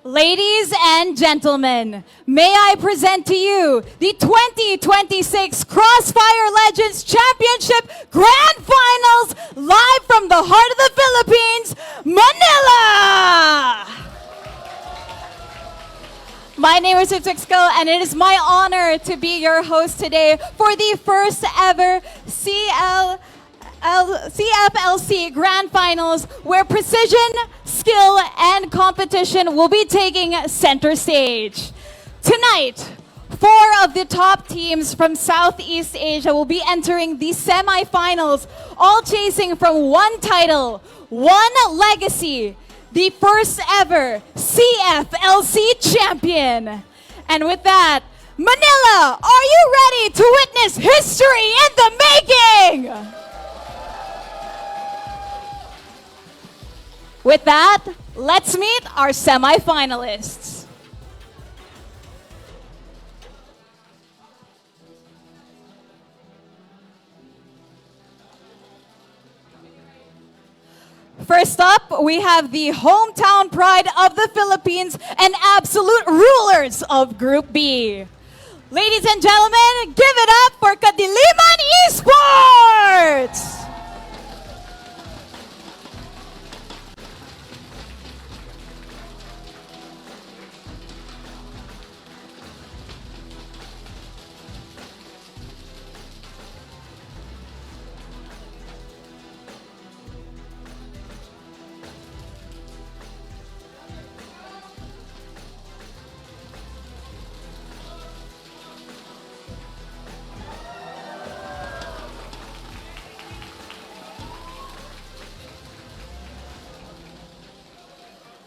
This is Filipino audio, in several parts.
Ladies and gentlemen, may I present to you the 2026 CrossFire Legends Championship Grand Finals live from the heart of the Philippines, Manila! My name is Ipsixco, and it is my honor to be your host today for the first ever CFLC Grand Finals, where precision, skill, and competition will be taking center stage. Tonight, 4 of the top teams from Southeast Asia will be entering the semifinals, all chasing from one title, one legacy, the first ever CFLC champion. And with that, Manila, are you ready to witness history in the making? With that, let's meet our semifinalists. First up, we have the hometown pride of the Philippines and absolute rulers of Group B. Ladies and gentlemen, give it up for Kadiliman Esports!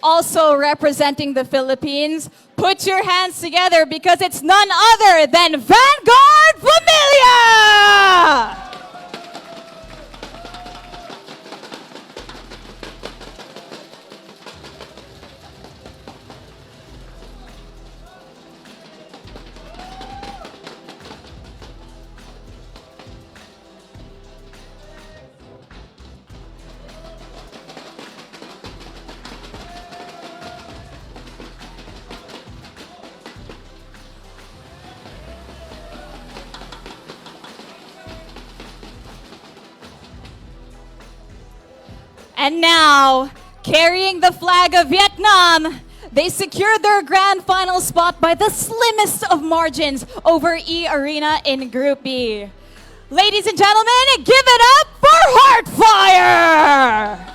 Also representing the Philippines, put your hands together because it's none other than Vanguard Familia! And now, carrying the flag of Vietnam, they secured their grand final spot by the slimmest of margins over E Arena in Group B. Ladies and gentlemen, give it up for Heartfire!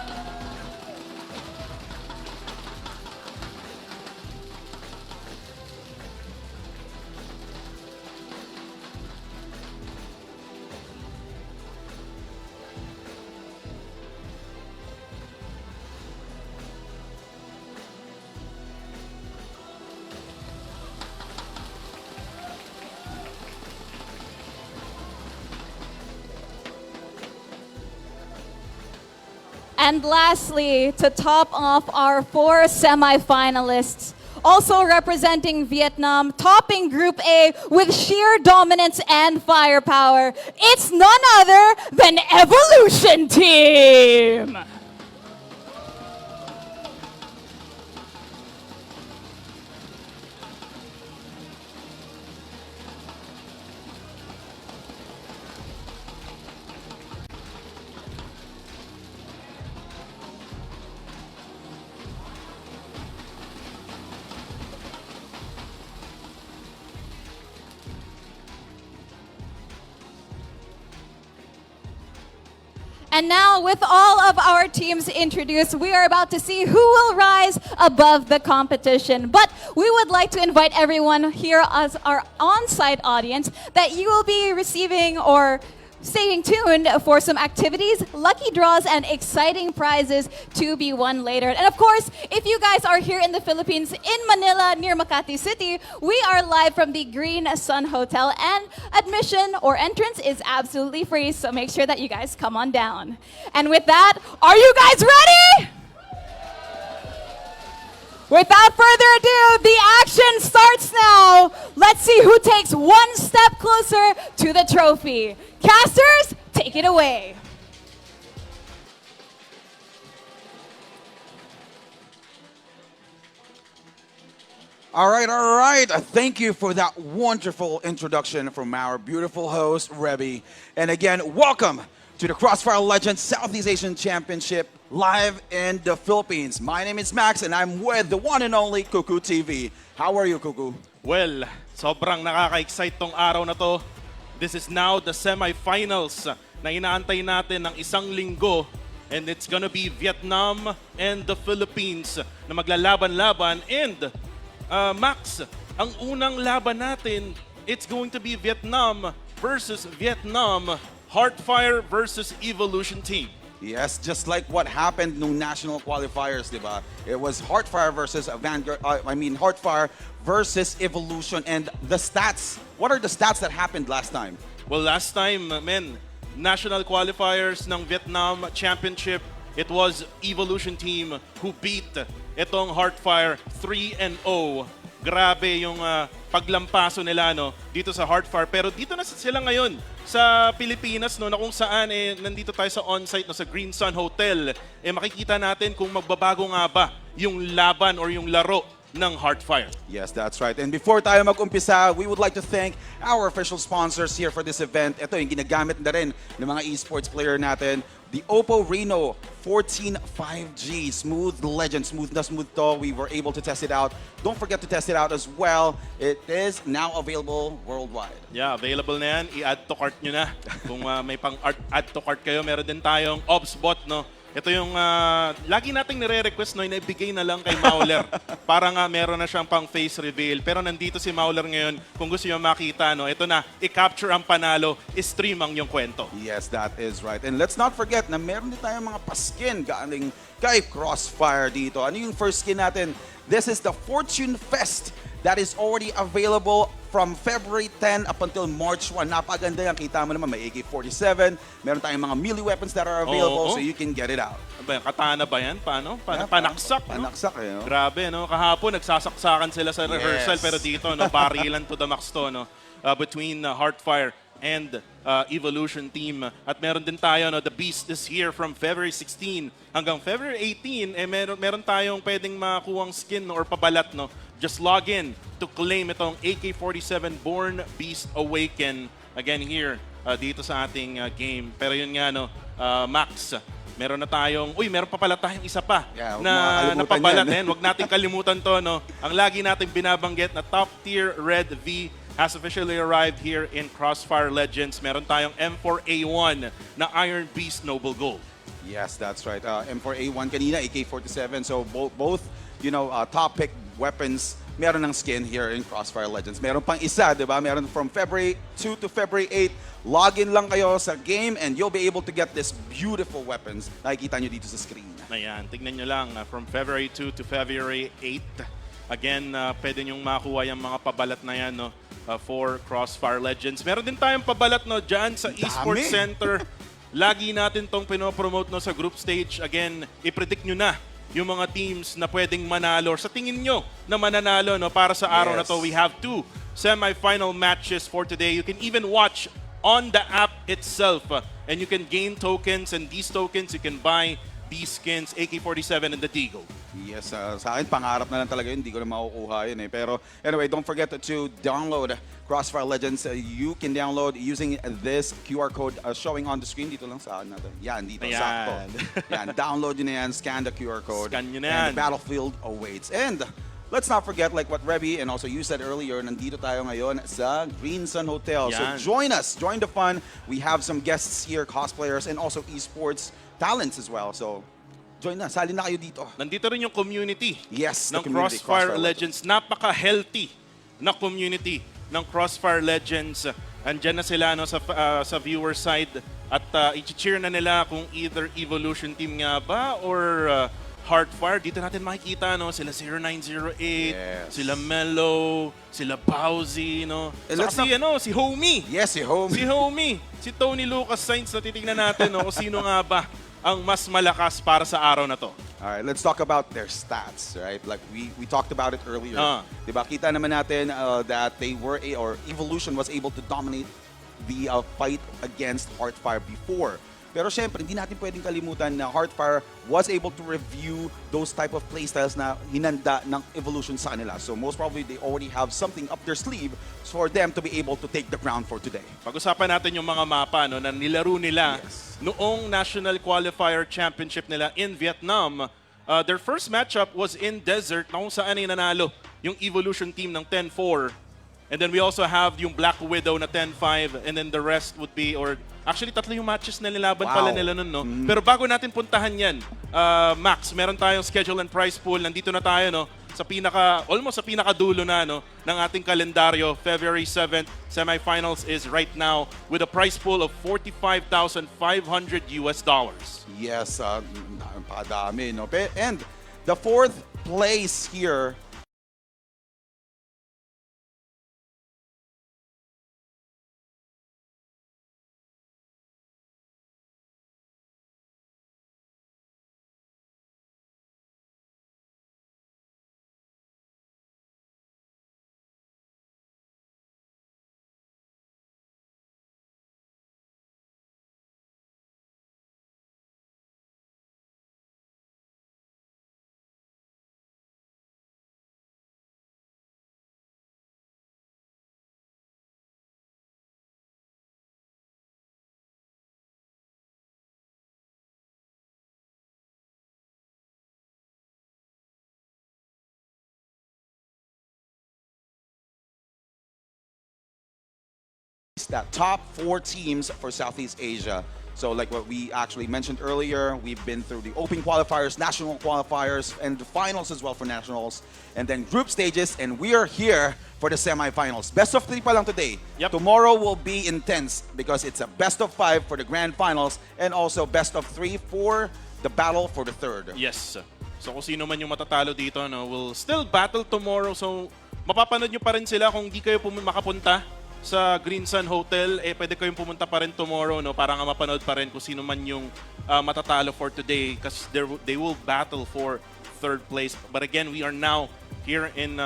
And lastly, to top off our 4 semifinalists, also representing Vietnam, topping Group A with sheer dominance and firepower, it's none other than Evolution Team! And now, with all of our teams introduced, we are about to see who will rise above the competition. But we would like to invite everyone here as our on-site audience that you will be receiving or staying tuned for some activities, lucky draws, and exciting prizes to be won later. And of course, if you guys are here in the Philippines, in Manila, near Makati City, we are live from the Green Sun Hotel, and admission or entrance is absolutely free, so make sure that you guys come on down. And with that, are you guys ready? Without further ado, the action starts now. Let's see who takes one step closer to the trophy. Casters, take it away. All right, all right. Thank you for that wonderful introduction from our beautiful host, Rebby. And again, welcome to the CrossFire Legends Southeast Asian Championship live in the Philippines. My name is Max and I'm with the one and only Cuckoo TV. How are you, Cuckoo? Well, sobrang nakaka-excite tong araw na to. This is now the semifinals na inaantay natin ng isang linggo. And it's gonna be Vietnam and the Philippines na maglalaban-laban. And Max, ang unang laban natin, it's going to be Vietnam versus Vietnam, Heartfire versus Evolution Team. Yes, just like what happened no National Qualifiers, diba? It was Heartfire versus Heartfire versus Evolution. And the stats, what are the stats that happened last time? Well, last time, National Qualifiers ng Vietnam Championship, it was Evolution Team who beat itong Heartfire 3-0. Grabe yung paglampaso nila dito sa Heartfire. Pero dito na sila ngayon sa Pilipinas na kung saan nandito tayo sa on-site sa Green Sun Hotel. Makikita natin kung magbabago nga ba yung laban or yung laro ng Heartfire. Yes, that's right. And before tayo mag-umpisa, we would like to thank our official sponsors here for this event. Ito yung ginagamit na rin ng mga esports player natin. The Oppo Reno 14 5G, smooth legend, smooth na smooth to. We were able to test it out. Don't forget to test it out as well. It is now available worldwide. Yeah, available na yan. I-add to cart nyo na. Kung may pang-add to cart kayo, meron din tayong ObsBot, Ito yung lagi nating nire-request na ibigay na lang kay Mauler para nga meron na siyang pang face reveal. Pero nandito si Mauler ngayon. Kung gusto niyo makita, ito na, i-capture ang panalo, i-stream ang yung kwento. Yes, that is right. And let's not forget na meron din tayong mga paskin galing kay CrossFire dito. Ano yung first skin natin? This is the Fortune Fest that is already available from February 10 up until March 1. Napaganda yan. Kita mo naman, may AK-47. Meron tayong mga melee weapons that are available so you can get it out. Katana ba yan? Paano? Yeah, panaksak, panaksak, Grabe, Kahapon, nagsasaksakan sila sa rehearsal. Pero dito, barilan to the max to, between Heartfire and Evolution Team. At meron din tayo, the Beast is here from February 16 hanggang February 18. Meron tayong pwedeng makuhang skin or pabalat, Just log in to claim itong AK-47 Born Beast Awaken again here dito sa ating game. Pero yun nga, Max, meron na tayong, meron pa pala tayong isa pa na pabalat. Huwag natin kalimutan to, Ang lagi natin binabanggit na top tier Red V has officially arrived here in CrossFire Legends. Meron tayong M4A1 na Iron Beast Noble Gold. Yes, that's right. M4A1 kanina, AK-47. So both top pick weapons, meron ng skin here in CrossFire Legends. Meron pang isa, di ba? Meron from February 2 to February 8. Log in lang kayo sa game and you'll be able to get this beautiful weapons. Nakikita nyo dito sa screen. Ayan, tignan nyo lang. From February 2 to February 8. Again, pwede nyong makuha yung mga pabalat na yan, for CrossFire Legends. Meron din tayong pabalat, dyan sa Esports Center. Lagi natin tong pinopromote, sa group stage. Again, i-predict nyo na yung mga teams na pwedeng manalo. Sa tingin nyo na mananalo, para sa araw na to, we have 2 semi-final matches for today. You can even watch on the app itself. And you can gain tokens, and these tokens you can buy these skins, AK-47 and the Deagle. Yes, sa akin, pangarap na lang talaga yun. Hindi ko na makukuha yun. Pero anyway, don't forget to download CrossFire Legends. You can download using this QR code showing on the screen. Dito lang sa natin. Yan, dito. Ayan. Sakto. Yan, download yun na yan. Scan the QR code. Scan nyo na and yan. the battlefield awaits. And let's not forget, like what Rebby and also you said earlier, nandito tayo ngayon sa Green Sun Hotel. Yan. So join us. Join the fun. We have some guests here, cosplayers, and also esports talents as well. So join na, sali na kayo dito. Nandito rin yung community Yes, ng CrossFire Legends. Napaka-healthy na community ng CrossFire Legends. Andyan na sila sa viewer side at i-cheer na nila kung either Evolution Team nga ba or Heartfire. Dito natin makikita sila 0908, Yes. sila Mellow, sila Bowsy, And Saka si Homie. Yes, si Homie. Si Homie, si Tony Lucas Sainz na titignan natin kung sino nga ba ang mas malakas para sa araw na to. All right, let's talk about their stats, right? Like we talked about it earlier. Diba? Kita naman natin that they were or Evolution was able to dominate the fight against Heartfire before. Pero syempre, hindi natin pwedeng kalimutan na Heartfire was able to review those type of playstyles na hinanda ng Evolution sa kanila. So most probably, they already have something up their sleeve for them to be able to take the ground for today. Pag-usapan natin yung mga mapa no, na nilaro nila noong National Qualifier Championship nila in Vietnam. Their first matchup was in Desert na kung saan ay nanalo yung Evolution team ng 10-4. And then we also have yung Black Widow na 10-5 and then the rest would be, or actually tatlo yung matches na nilaban pala nila nun, no? Pero bago natin puntahan yan, Max, meron tayong schedule and prize pool. Nandito na tayo, no? Sa almost sa pinakadulo na, no, ng ating kalendaryo. February 7th, semifinals is right now with a prize pool of $45,500 US. Yes, padami, no? And the fourth place here, that top 4 teams for Southeast Asia. So like what we actually mentioned earlier, we've been through the Open Qualifiers, National Qualifiers, and the finals as well for Nationals, and then group stages, and we are here for the semifinals. Best of 3 pa lang today. Yep. Tomorrow will be intense because it's a best of 5 for the grand finals and also best of 3 for the battle for the third. Yes. So kung sino man yung matatalo dito, no, will still battle tomorrow. So mapapanood nyo pa rin sila kung di kayo makapunta sa Green Sun Hotel, pwede kayong pumunta pa rin tomorrow, no, para nga mapanood pa rin kung sino man yung matatalo for today because they will battle for third place. But again, we are now here in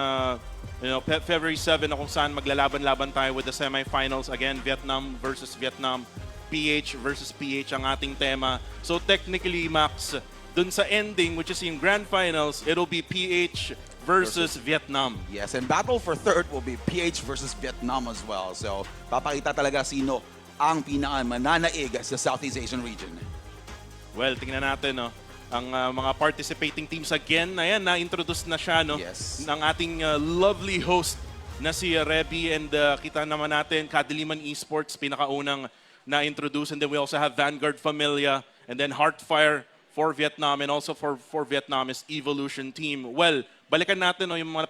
February 7 na kung saan maglalaban-laban tayo with the semifinals. Again, Vietnam versus Vietnam, PH versus PH ang ating tema. So technically, Max, dun sa ending, which is yung grand finals, it'll be PH versus Vietnam. Yes, and battle for third will be PH versus Vietnam as well. So, papakita talaga sino ang pinakamananaig sa Southeast Asian region. Well, tingnan natin, no, ang mga participating teams again. Ayan, na-introduce na siya, no, ng ating lovely host na si Reby, and kita naman natin Kadiliman Esports, pinakaunang na-introduce, and then we also have Vanguard Familia, and then Heartfire for Vietnam, and also for Vietnam's Evolution team. Well, balikan natin, no, yung mga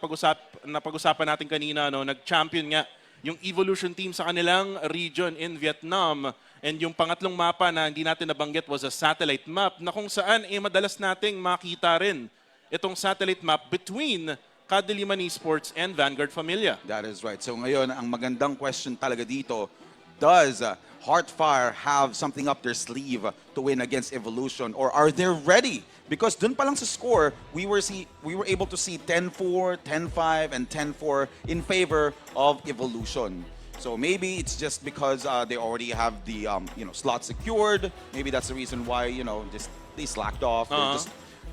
napag-usapan natin kanina, no, nag-champion nga yung Evolution team sa kanilang region in Vietnam. And yung pangatlong mapa na hindi natin nabanggit was a satellite map na kung saan madalas nating makita rin itong satellite map between Kadiliman Esports and Vanguard Familia. That is right. So ngayon, ang magandang question talaga dito, does Heartfire have something up their sleeve to win against Evolution, or are they ready? Because dun pa lang sa score, we were able to see 10-4, 10-5, and 10-4 in favor of Evolution. So maybe it's just because they already have the slot secured. Maybe that's the reason why they slacked off.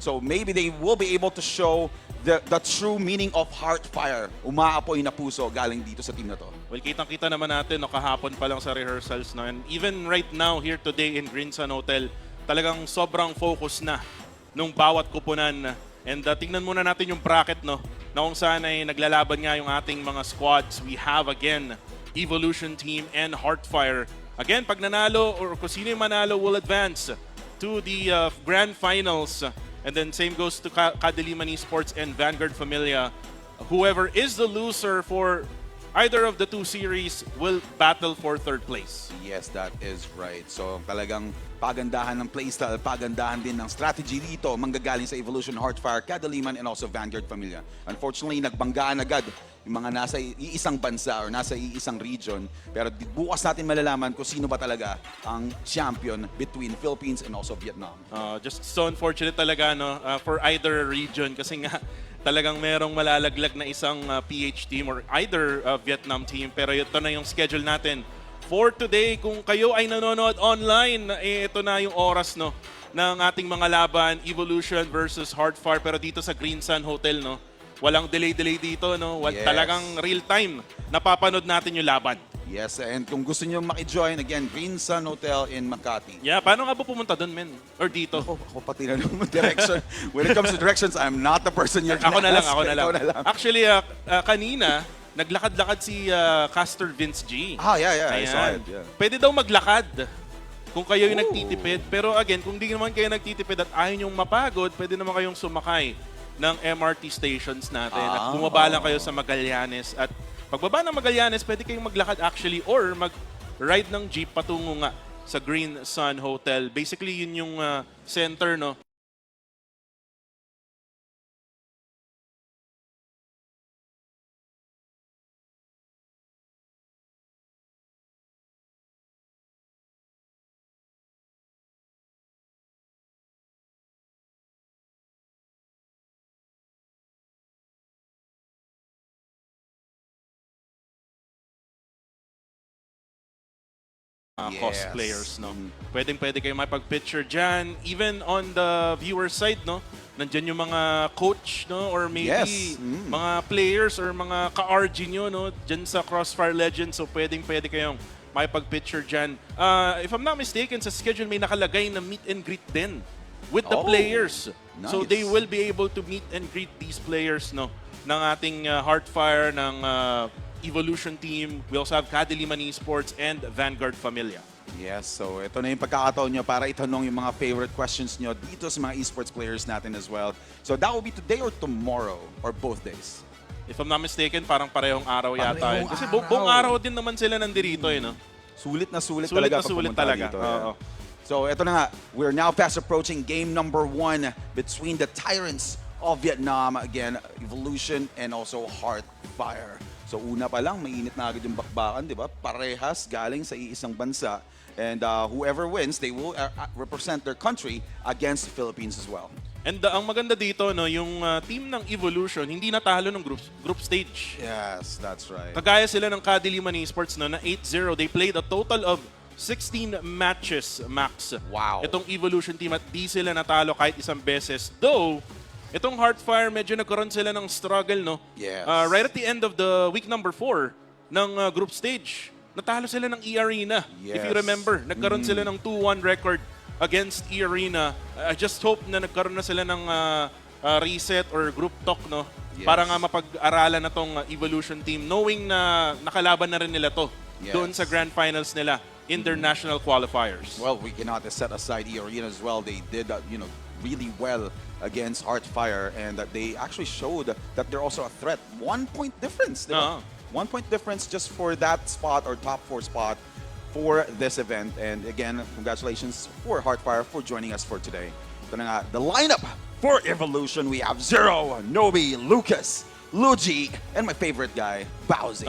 So maybe they will be able to show the true meaning of Heartfire. Umaapoy na puso galing dito sa team na to. Well, kitang-kita naman natin, no, kahapon pa lang sa rehearsals, no, and even right now here today in Green Sun Hotel, talagang sobrang focus na nung bawat kupunan. And tingnan muna natin yung bracket, no, na kung saan ay naglalaban nga yung ating mga squads. We have again Evolution team and Heartfire. Again, pag nanalo or kung sino yung manalo will advance to the grand finals. And then same goes to Kadiliman Esports and Vanguard Familia. Whoever is the loser for either of the two series will battle for third place. Yes, that is right. So talagang pagandahan ng playstyle, pagandahan din ng strategy dito, manggagaling sa Evolution, Heartfire, Kadiliman, and also Vanguard Familia. Unfortunately, nagbanggaan agad yung mga nasa iisang bansa or nasa iisang region. Pero bukas natin malalaman kung sino ba talaga ang champion between Philippines and also Vietnam. Just so unfortunate talaga, no, for either region kasi nga talagang merong malalaglag na isang PH team or either Vietnam team. Pero ito na yung schedule natin for today. Kung kayo ay nanonood online, ito na yung oras no ng ating mga laban, Evolution versus Hardfire. Pero dito sa Green Sun Hotel, no, walang delay dito, no. Talagang real time napapanood natin yung laban. Yes, and kung gusto niyo maki-join, again, Green Sun Hotel in Makati. Yeah, paano nga ba pumunta doon, men? Or dito? Ako pati na naman direction. When it comes to directions, I'm not the person you're Ako na lang, ask. ako na lang. Ikaw na lang. Actually, kanina, naglakad-lakad si Caster Vince G. Yeah, I saw Ayan. it. Yeah. Pwede daw maglakad kung kayo yung nagtitipid. Pero again, kung di naman kayo nagtitipid at ayaw nyong mapagod, pwede naman kayong sumakay ng MRT stations natin. At bumaba lang kayo sa Magallanes. At pagbaba ng Magallanes, pwede kayong maglakad actually or mag-ride ng jeep patungo nga sa Green Sun Hotel. Basically, yun yung center, no? Cosplayers, no? Pwede kayo makipag-picture dyan. Even on the viewer side, no? Nandyan yung mga coach, no? Or maybe mga players or mga ka-RG nyo, no? Dyan sa CrossFire Legends. So pwede kayong makipag-picture dyan. If I'm not mistaken, sa schedule may nakalagay na meet and greet din with the players. Nice. So they will be able to meet and greet these players, no? Ng ating Hardfire, ng Evolution team. We also have Kadiliman Esports and Vanguard Familia. Yes, so ito na yung pagkakataon nyo para itanong yung mga favorite questions nyo dito sa mga esports players natin as well. So that will be today or tomorrow or both days? If I'm not mistaken, parang parehong araw yata yun. Parehong Kasi araw. buong araw din naman sila nandirito, eh, no? Sulit na sulit Sulit talaga na sulit talaga. dito. Oo. So ito na nga, we're now fast approaching game number 1 between the Tyrants of Vietnam, again, Evolution and also Hardfire. So una pa lang, mainit na agad yung bakbakan, di ba? Parehas galing sa iisang bansa. And whoever wins, they will represent their country against the Philippines as well. And ang maganda dito, no, yung team ng Evolution, hindi natalo ng group stage. Yes, that's right. Kagaya sila ng Kadiliman Esports, no, na 8-0. They played a total of 16 matches max. Wow. Itong Evolution team at di sila natalo kahit isang beses. Though, itong Hardfire, medyo nagkaroon sila ng struggle, no? Yes. Right at the end of the week number 4 ng group stage, natalo sila ng E-Arena. If you Yes. remember, nagkaroon sila ng 2-1 record against E-Arena. I just hope na nagkaroon na sila ng reset or group talk, no? Yes. Para nga mapag-aralan na tong Evolution team, knowing na nakalaban na rin nila to doon sa grand finals nila in their National Qualifiers. Well, we cannot set aside E-Arena as well. They did, really well against Hardfire, and they actually showed that they're also a threat. 1 point difference. Diba? 1 point difference just for that spot or top 4 spot for this event. And again, congratulations for Hardfire for joining us for today. Ito na nga, the lineup for Evolution. We have Zero, Nobi, Lucas, Luigi, and my favorite guy, Bowsy.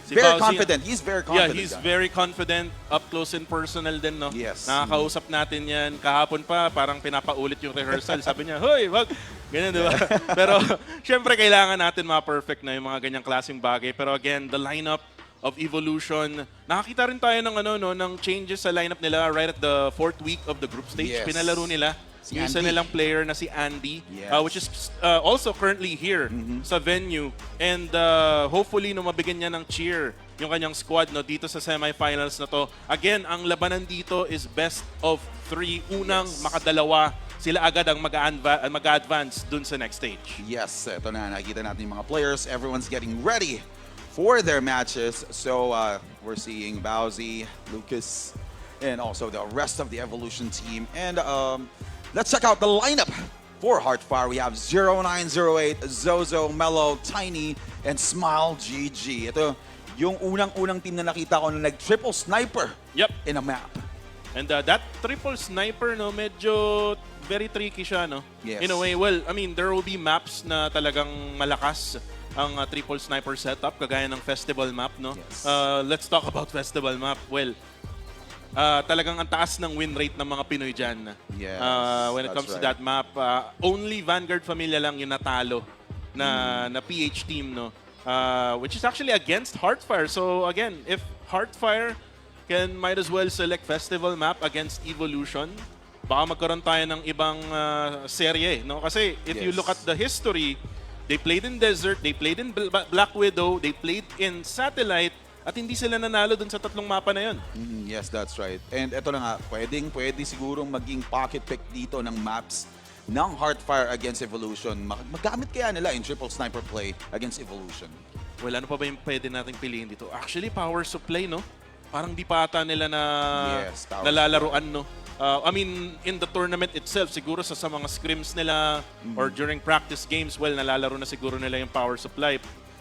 Si Very Bowsy, confident. He's very confident. Yeah, he's guy. very confident, up close and personal din, no? Yes. Nakakausap natin yan. Kahapon pa, parang pinapaulit yung rehearsal. Sabi niya, hoy, wag. Ganyan, di ba? Pero, syempre, kailangan natin ma-perfect na yung mga ganyang klaseng bagay. Pero again, the lineup of Evolution, nakakita rin tayo ng, ng changes sa lineup nila right at the 4th week of the group stage. Yes. Pinalaro nila Si yung isa Andy. nilang player na si Andy, Yes. which is also currently here sa venue. And hopefully, no, mabigyan niya ng cheer yung kanyang squad, no, dito sa semifinals na to. Again, ang labanan dito is best of 3. Unang makadalawa, sila agad ang mag-advance dun sa next stage. Yes, ito na. Nakikita natin yung mga players. Everyone's getting ready for their matches. So, we're seeing Bowsy, Lucas, and also the rest of the Evolution team. And let's check out the lineup for Hardfire. We have 0908, Zozo, Mellow, Tiny, and Smile GG. Ito yung unang-unang team na nakita ko na nag-triple sniper in a map. And that triple sniper, no, medyo very tricky siya, no? Yes. In a way, well, I mean, there will be maps na talagang malakas ang triple sniper setup, kagaya ng festival map, no? Yes. Let's talk about festival map. Well, talagang ang taas ng win rate ng mga Pinoy dyan. Yes, when it that's comes to right. that map, only Vanguard Familia lang yung natalo na PH team, no? Which is actually against Hardfire. So again, if Hardfire might as well select festival map against Evolution. Baka magkaroon tayo ng ibang serye, no? Kasi if you look at the history, they played in Desert, they played in Black Widow, they played in Satellite, at hindi sila nanalo dun sa tatlong mapa na yun. Yes, that's right. And eto na nga, pwede sigurong maging pocket pick dito ng maps ng Heartfire against Evolution. Magamit kaya nila in triple sniper play against Evolution? Well, ano pa ba yung pwede nating piliin dito? Actually, power supply, no? Parang di pa ata nila na nalalaruan, no? I mean, in the tournament itself, siguro sa mga scrims nila or during practice games, well, nalalaro na siguro nila yung power supply.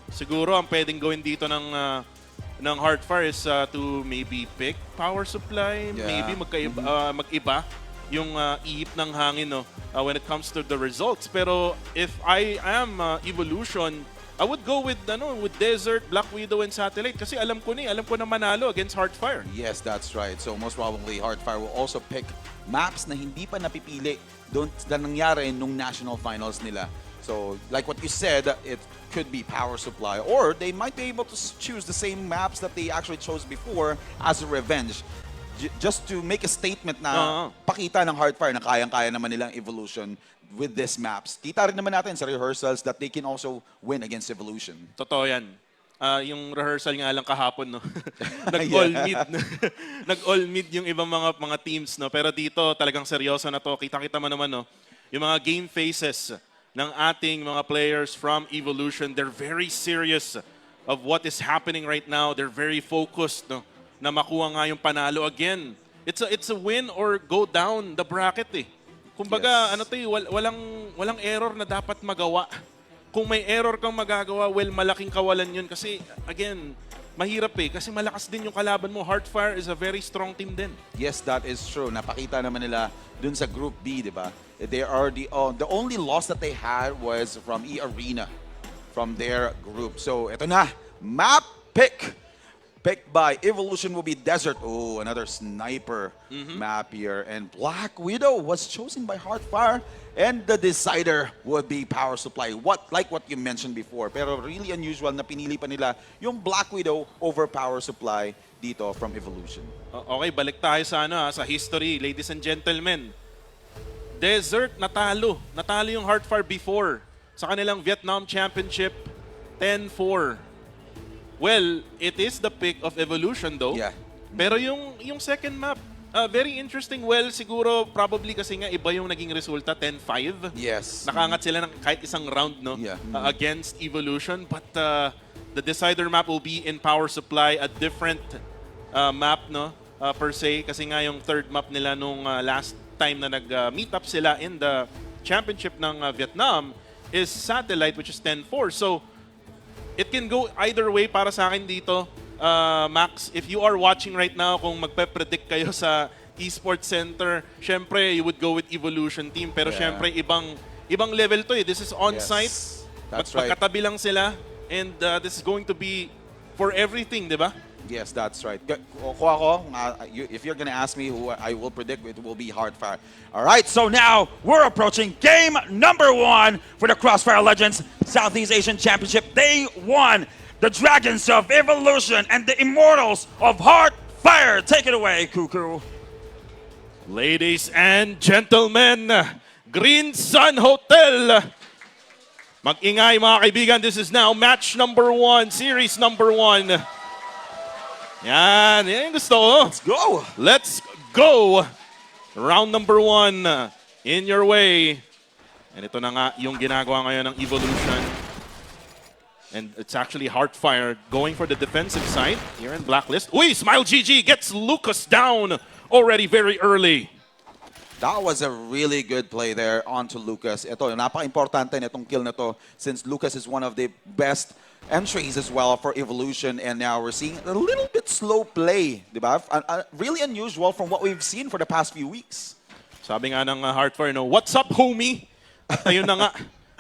Siguro, ang pwedeng gawin dito ng Heartfire is to maybe pick power supply, maybe mag-iba yung ihip ng hangin, no? When it comes to the results. Pero if I am Evolution, I would go with Desert, Black Widow, and Satellite kasi alam ko na manalo against Heartfire. Yes, that's right. So most probably Heartfire will also pick maps na hindi pa napipili doon na nangyari nung national finals nila. So like what you said, it could be power supply or they might be able to choose the same maps that they actually chose before as a revenge. Just to make a statement na pakita ng Heartfire na kayang-kaya naman nilang Evolution with these maps. Kita rin naman natin sa rehearsals that they can also win against Evolution. Totoo yan. Yung rehearsal nga lang kahapon, no? Nag-all mid. Nag-all mid yung ibang mga teams, no? Pero dito talagang seryoso na to. Kita-kita mo naman, no? Yung mga game faces ng ating mga players from Evolution, they're very serious of what is happening right now. They're very focused, no? Na makuha nga yung panalo again. It's a win or go down the bracket, eh. Kumbaga, walang error na dapat magawa. Kung may error kang magagawa, well, malaking kawalan yun. Kasi, again, mahirap eh. Kasi malakas din yung kalaban mo. Heartfire is a very strong team din. Yes, that is true. Napakita naman nila dun sa Group B, di ba? They are the only loss that they had was from E-Arena, from their group. So, ito na. Map pick. Picked by Evolution will be Desert. Oh, another sniper map here. And Black Widow was chosen by Heartfire. And the decider would be Power Supply. Like what you mentioned before. Pero really unusual na pinili pa nila yung Black Widow over Power Supply dito from Evolution. Okay, balik tayo sa history, ladies and gentlemen. Desert, natalo. Natalo yung Heartfire before. Sa kanilang Vietnam Championship, 10-4. Well, it is the pick of Evolution though. Yeah. Pero yung second map, very interesting. Well, siguro probably kasi nga iba yung naging resulta, 10-5. Yes. Nakangat sila ng kahit isang round, no? Yeah. Against Evolution. But the decider map will be in Power Supply, a different map, no? Per se. Kasi nga yung third map nila nung last time na nag-meet up sila in the championship ng Vietnam is Satellite, which is 10-4. So, it can go either way para sa akin dito. Max, if you are watching right now, kung magpe-predict kayo sa Esports Center, syempre, you would go with Evolution team. Pero syempre, ibang level to eh. This is on-site. Yes, that's right. Magkatabi lang sila. And this is going to be for everything, di ba? Yes, that's right. If you're going to ask me who I will predict, it will be Heartfire. All right, so now we're approaching game number 1 for the CrossFire Legends Southeast Asian Championship Day 1. The Dragons of Evolution and the Immortals of Heartfire. Take it away, Cuckoo. Ladies and gentlemen, Green Sun Hotel. Mag-ingay mga kaibigan, this is now match number 1, series number 1. Yan yung gusto ko. Let's go. Let's go. Round number 1 in your way. And ito na nga yung ginagawa ngayon ng Evolution. And it's actually Heartfire going for the defensive side here in Blacklist. Uy, Smile GG gets Lucas down already very early. That was a really good play there onto Lucas. Ito, napaka-importante nitong kill na to since Lucas is one of the best entries as well for Evolution, and now we're seeing a little bit slow play, diba? Really unusual from what we've seen for the past few weeks. Sabi nga ng Heartfire, no, what's up, homie? At ayun na nga,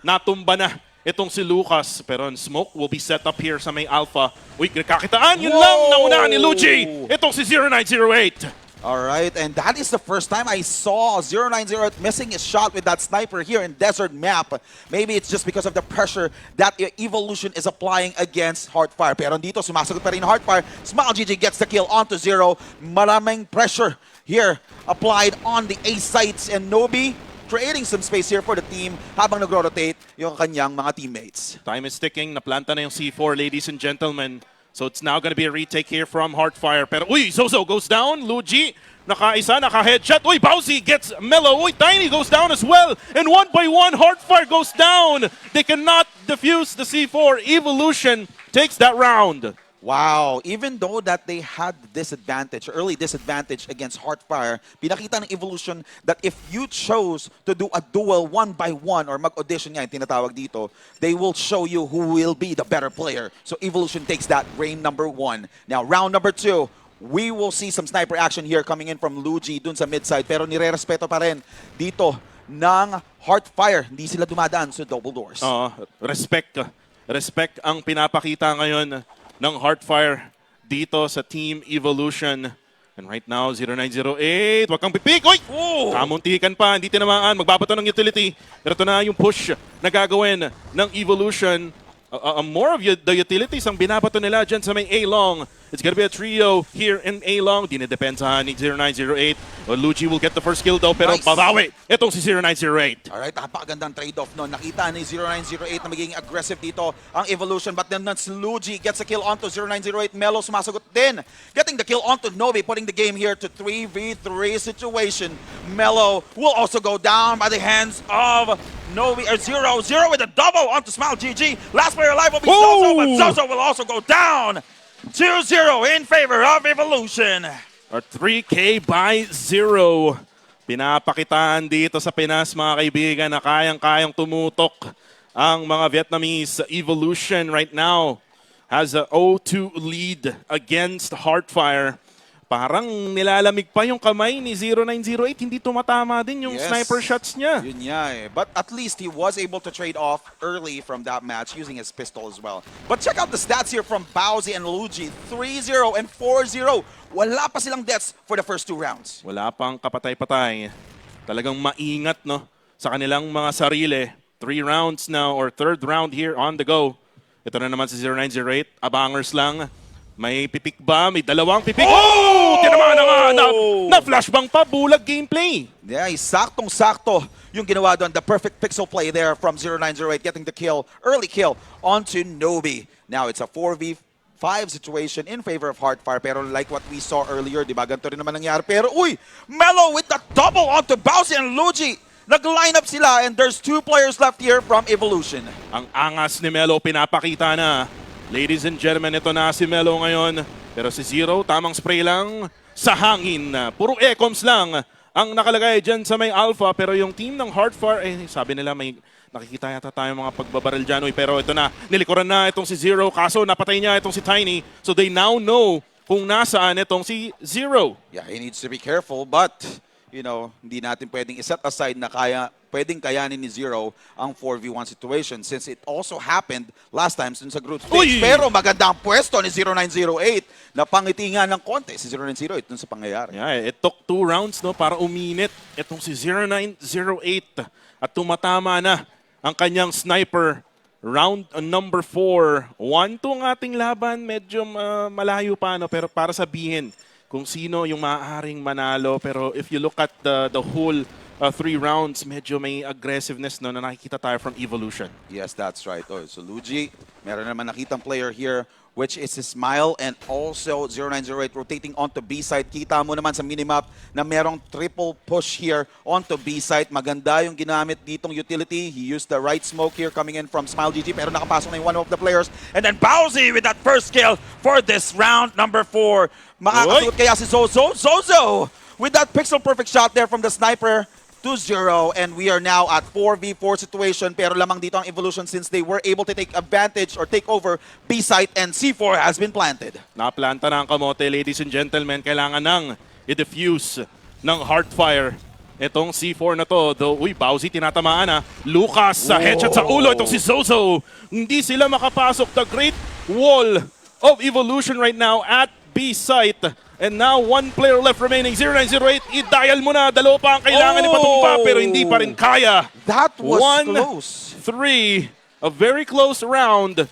natumba na itong si Lucas. Pero smoke will be set up here sa may Alpha. Uy, kakitaan, yun lang, naunahan ni Luigi. Itong si 0908. All right, and that is the first time I saw 090 missing his shot with that sniper here in Desert Map. Maybe it's just because of the pressure that Evolution is applying against Heartfire. Pero dito, sumasagot pa rin Heartfire. Smile GG gets the kill onto Zero. Maraming pressure here applied on the A sites, and Nobi creating some space here for the team habang nag-rotate yung kanyang mga teammates. Time is ticking. Naplanta na yung C4, ladies and gentlemen. So it's now going to be a retake here from Heartfire. Pero uy, Zozo goes down. Luigi, naka-isa, naka-headshot. Uy, Bowsy gets Mellow. Uy, Tiny goes down as well. And one by one, Heartfire goes down. They cannot defuse the C4. Evolution takes that round. Wow, even though that they had disadvantage, early disadvantage against Heartfire, pinakita ng Evolution that if you chose to do a duel 1-by-1 or mag-audition nga yung tinatawag dito, they will show you who will be the better player. So Evolution takes that game number 1. Now round number 2, we will see some sniper action here coming in from Luigi dun sa mid-side, pero nire-respeto pa rin dito ng Heartfire. Hindi sila dumadaan sa double doors. Respect ang pinapakita ngayon ng Heartfire dito sa Team Evolution. And right now, 0908. Wag kang pipik! Uy! Kamuntikan pa, hindi tinamaan. Magbabato ng utility. Pero ito na yung push na gagawin ng Evolution. More of the utilities ang binabato nila dyan sa may A-Long. It's gonna be a trio here in A-Long. Dinidepensahan ni 0908. Luigi will get the first kill though, pero babawi itong si 0908. Alright, napakagandang trade-off no. Nakita ni 0908 na magiging aggressive dito ang Evolution, but then Luigi gets a kill onto 0908. Melo sumasagot din, getting the kill onto Nobi, putting the game here to 3v3 situation. Melo will also go down by the hands of Nobi, or 0-0 with a double onto Smile GG. Last player alive will be Zozo, but Zozo will also go down. 2-0 in favor of Evolution. Or 3K by 0. Pinapakitaan dito sa Pinas, mga kaibigan, na kayang-kayang tumutok ang mga Vietnamese. Evolution right now has a 0-2 lead against Heartfire. Parang nilalamig pa yung kamay ni 0908. Hindi tumatama din yung sniper shots niya. Yun nga eh. But at least he was able to trade off early from that match using his pistol as well. But check out the stats here from Bowsy and Luigi. 3-0 and 4-0. Wala pa silang deaths for the first 2 rounds. Wala pang kapatay-patay. Talagang maingat no sa kanilang mga sarili. 3 rounds now, or 3rd round here on the go. Ito na naman si 0908. Abangers lang. May pipik ba? May dalawang pipik. Oh! Tinamaan na nga! Na-flashbang pa. Bulag gameplay. Yeah, saktong-sakto yung ginawa doon. The perfect pixel play there from 0908, getting the kill, early kill onto Nobi. Now it's a 4v5 situation in favor of Heartfire. Pero like what we saw earlier, di ba? Ganito rin naman nangyari. Pero uy! Melo with the double onto Bowsy and Luigi. Nag-line up sila, and there's 2 players left here from Evolution. Ang angas ni Melo pinapakita na. Ladies and gentlemen, ito na si Melo ngayon. Pero si Zero, tamang spray lang sa hangin. Puro ecoms lang ang nakalagay dyan sa may Alpha. Pero yung team ng Heartfire, sabi nila may nakikita yata tayo mga pagbabaril dyan. Pero ito na, nilikuran na itong si Zero. Kaso napatay niya itong si Tiny. So they now know kung nasaan itong si Zero. Yeah, he needs to be careful, but you know, hindi natin pwedeng iset aside na pwedeng kayanin ni Zero ang 4v1 situation, since it also happened last time sa group stage. Pero maganda ang pwesto ni 0908 na pangiti nga ng konti si 0908 dun sa pangyayari. Yeah, it took 2 rounds no para uminit itong si 0908 at tumatama na ang kanyang sniper. Round number 4. 1-2 ang ating laban. Medyo malayo pa no, pero para sabihin kung sino yung maaaring manalo. Pero if you look at the whole 3 rounds, medyo may aggressiveness no, na nakikita tayo from Evolution. Yes, that's right. Oh, so Luigi, meron naman nakitang player here, which is Smile, and also 0908 rotating onto B-side. Kita mo naman sa minimap na merong triple push here onto B-side. Maganda yung ginamit ditong utility. He used the right smoke here coming in from Smile GG, pero nakapasok na yung one of the players. And then Bowsy with that first kill for this round number 4. Makakasuot kaya si Zozo? Zozo with that pixel perfect shot there from the sniper. 2-0, and we are now at 4v4 situation, pero lamang dito ang Evolution since they were able to take advantage or take over B-site, and C4 has been planted. Naplanta na ang kamote, ladies and gentlemen. Kailangan nang i-defuse ng Heartfire itong C4 na to. Though, uy, Bowsy tinatamaan na. Lucas sa headshot sa ulo. Itong si Zozo. Hindi sila makapasok. The Great Wall of Evolution right now at B-site. And now, one player left remaining. 0908, i-dial mo na. Dalawa pa ang kailangan ipatumpa, pero hindi pa rin kaya. That was close. 1-3. A very close round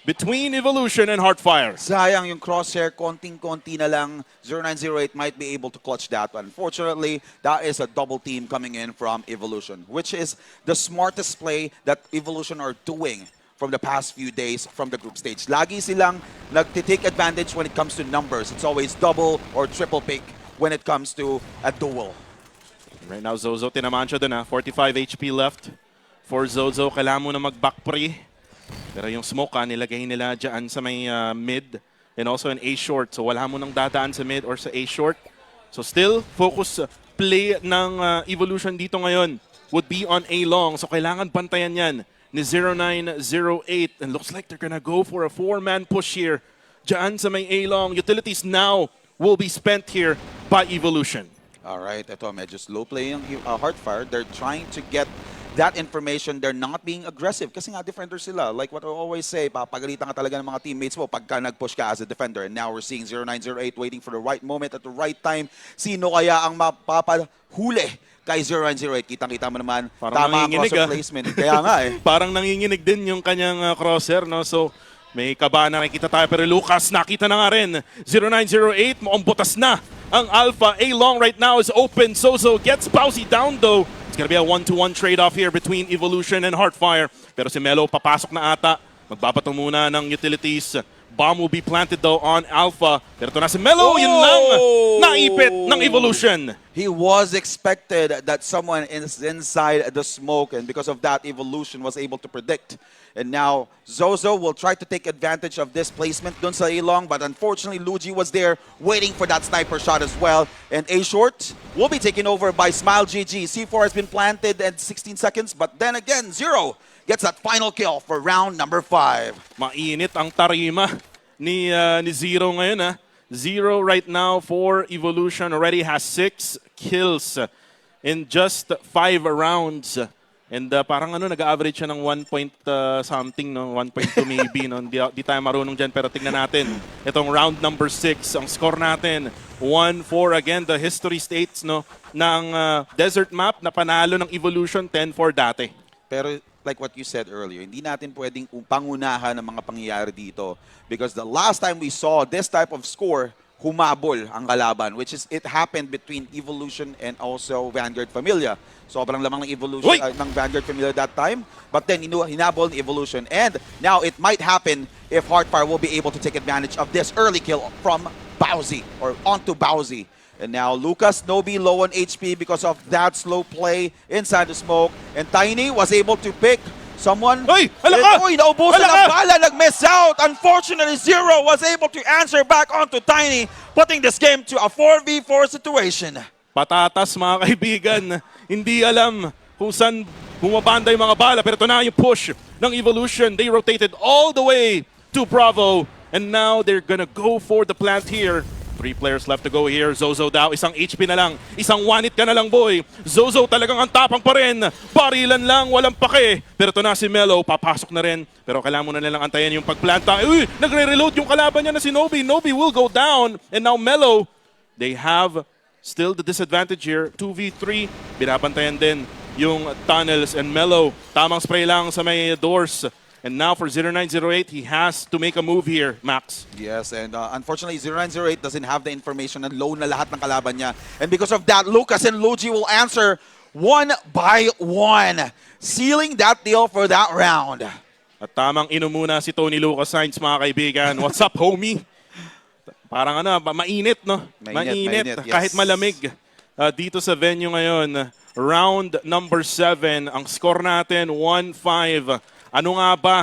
between Evolution and Heartfire. Sayang yung crosshair, konting-konti na lang. 0908 might be able to clutch that one. Unfortunately, that is a double team coming in from Evolution, which is the smartest play that Evolution are doing from the past few days from the group stage. Lagi silang nagtitake advantage when it comes to numbers. It's always double or triple pick when it comes to a duel. Right now, Zozo, tinamaan siya dun, 45 HP left. For Zozo, kailangan mo na mag-back pre. Pero yung smoke, nilagay nila dyan sa may mid and also an A short. So wala mo nang dadaan sa mid or sa A short. So still, focus play ng Evolution dito ngayon would be on A long. So kailangan bantayan yan ni 0908. And looks like they're gonna go for a 4-man push here. Dyan sa may A long. Utilities now will be spent here by Evolution. Alright, ito medyo slow play yung Heartfire. They're trying to get that information. They're not being aggressive kasi nga defender sila. Like what I always say, papagalitan ka talaga ng mga teammates mo pagka nag-push ka as a defender. And now we're seeing 0908 waiting for the right moment at the right time. Sino kaya ang mapapahuli kay 0908? Kitang-kita mo naman. Parang tama ang crosser placement. Kaya nga eh. Parang nanginginig din yung kanyang crosser, no? So may kaba na nakikita tayo, pero Lucas nakita na nga rin. 0908, mukhang butas na ang Alpha. A-long right now is open. Zozo gets Bowsy down though. It's gonna be a 1-to-1 trade-off here between Evolution and Heartfire. Pero si Melo papasok na ata. Magbabato muna ng utilities. Bomb will be planted though on Alpha. Pero ito na si Melo. Yun lang. Naipit ng Evolution. He was expected that someone is inside the smoke, and because of that, Evolution was able to predict. And now, Zozo will try to take advantage of this placement dun sa A-long, but unfortunately, Luigi was there waiting for that sniper shot as well. And A-short will be taken over by Smile GG. C4 has been planted at 16 seconds, but then again, Zero gets that final kill for round number 5. Mainit ang tarima ni Zero ngayon. Zero right now for Evolution already has 6 kills in just 5 rounds. And parang nag-average siya ng 1 point something, no? 1.2 maybe. No? Di tayo marunong dyan, pero tignan natin. Itong round number 6, ang score natin, 1-4. Again, the history states no, ng desert map na panalo ng Evolution 10-4 dati. Pero like what you said earlier, hindi natin pwedeng pangunahan ng mga pangyayari dito. Because the last time we saw this type of score, humabol ang kalaban, which is it happened between Evolution and also Vanguard Familia. Sobrang lamang ng Evolution ng Vanguard Familia that time, but then hinabol ng Evolution, and now it might happen if Heartfire will be able to take advantage of this early kill from Bowsy or onto Bowsy. And now Lucas Nobi low on HP because of that slow play inside the smoke, and Tiny was able to pick someone. Uy! Hala ka! Uy, naubusan ang bala, nag-miss out. Unfortunately, Zero was able to answer back onto Tiny, putting this game to a 4v4 situation. Patatas mga kaibigan. Hindi alam kung saan bumabanda yung mga bala, pero ito na yung push ng Evolution. They rotated all the way to Bravo, and now they're gonna go for the plant here. 3 players left to go here. Zozo daw, isang HP na lang. Isang one-hit ka na lang, boy. Zozo talagang ang tapang pa rin. Barilan lang, walang pake. Pero ito na si Melo, papasok na rin. Pero kailangan mo na nilang antayin yung pagplanta. Uy, nagre-reload yung kalaban niya na si Nobi. Nobi will go down. And now Melo, they have still the disadvantage here. 2v3, binabantayan din yung tunnels. And Melo, tamang spray lang sa may doors. And now for 0908, he has to make a move here, Max. Yes, and unfortunately, 0908 doesn't have the information and low na lahat ng kalaban niya. And because of that, Lucas and Luigi will answer 1 by 1, sealing that deal for that round. At tamang inumuna si Tony Lucas Sainz, mga kaibigan. What's up, homie? Parang mainit, no? Mainit. Yes. Kahit malamig. Dito sa venue ngayon, round number 7. Ang score natin, 1-5. Ano nga ba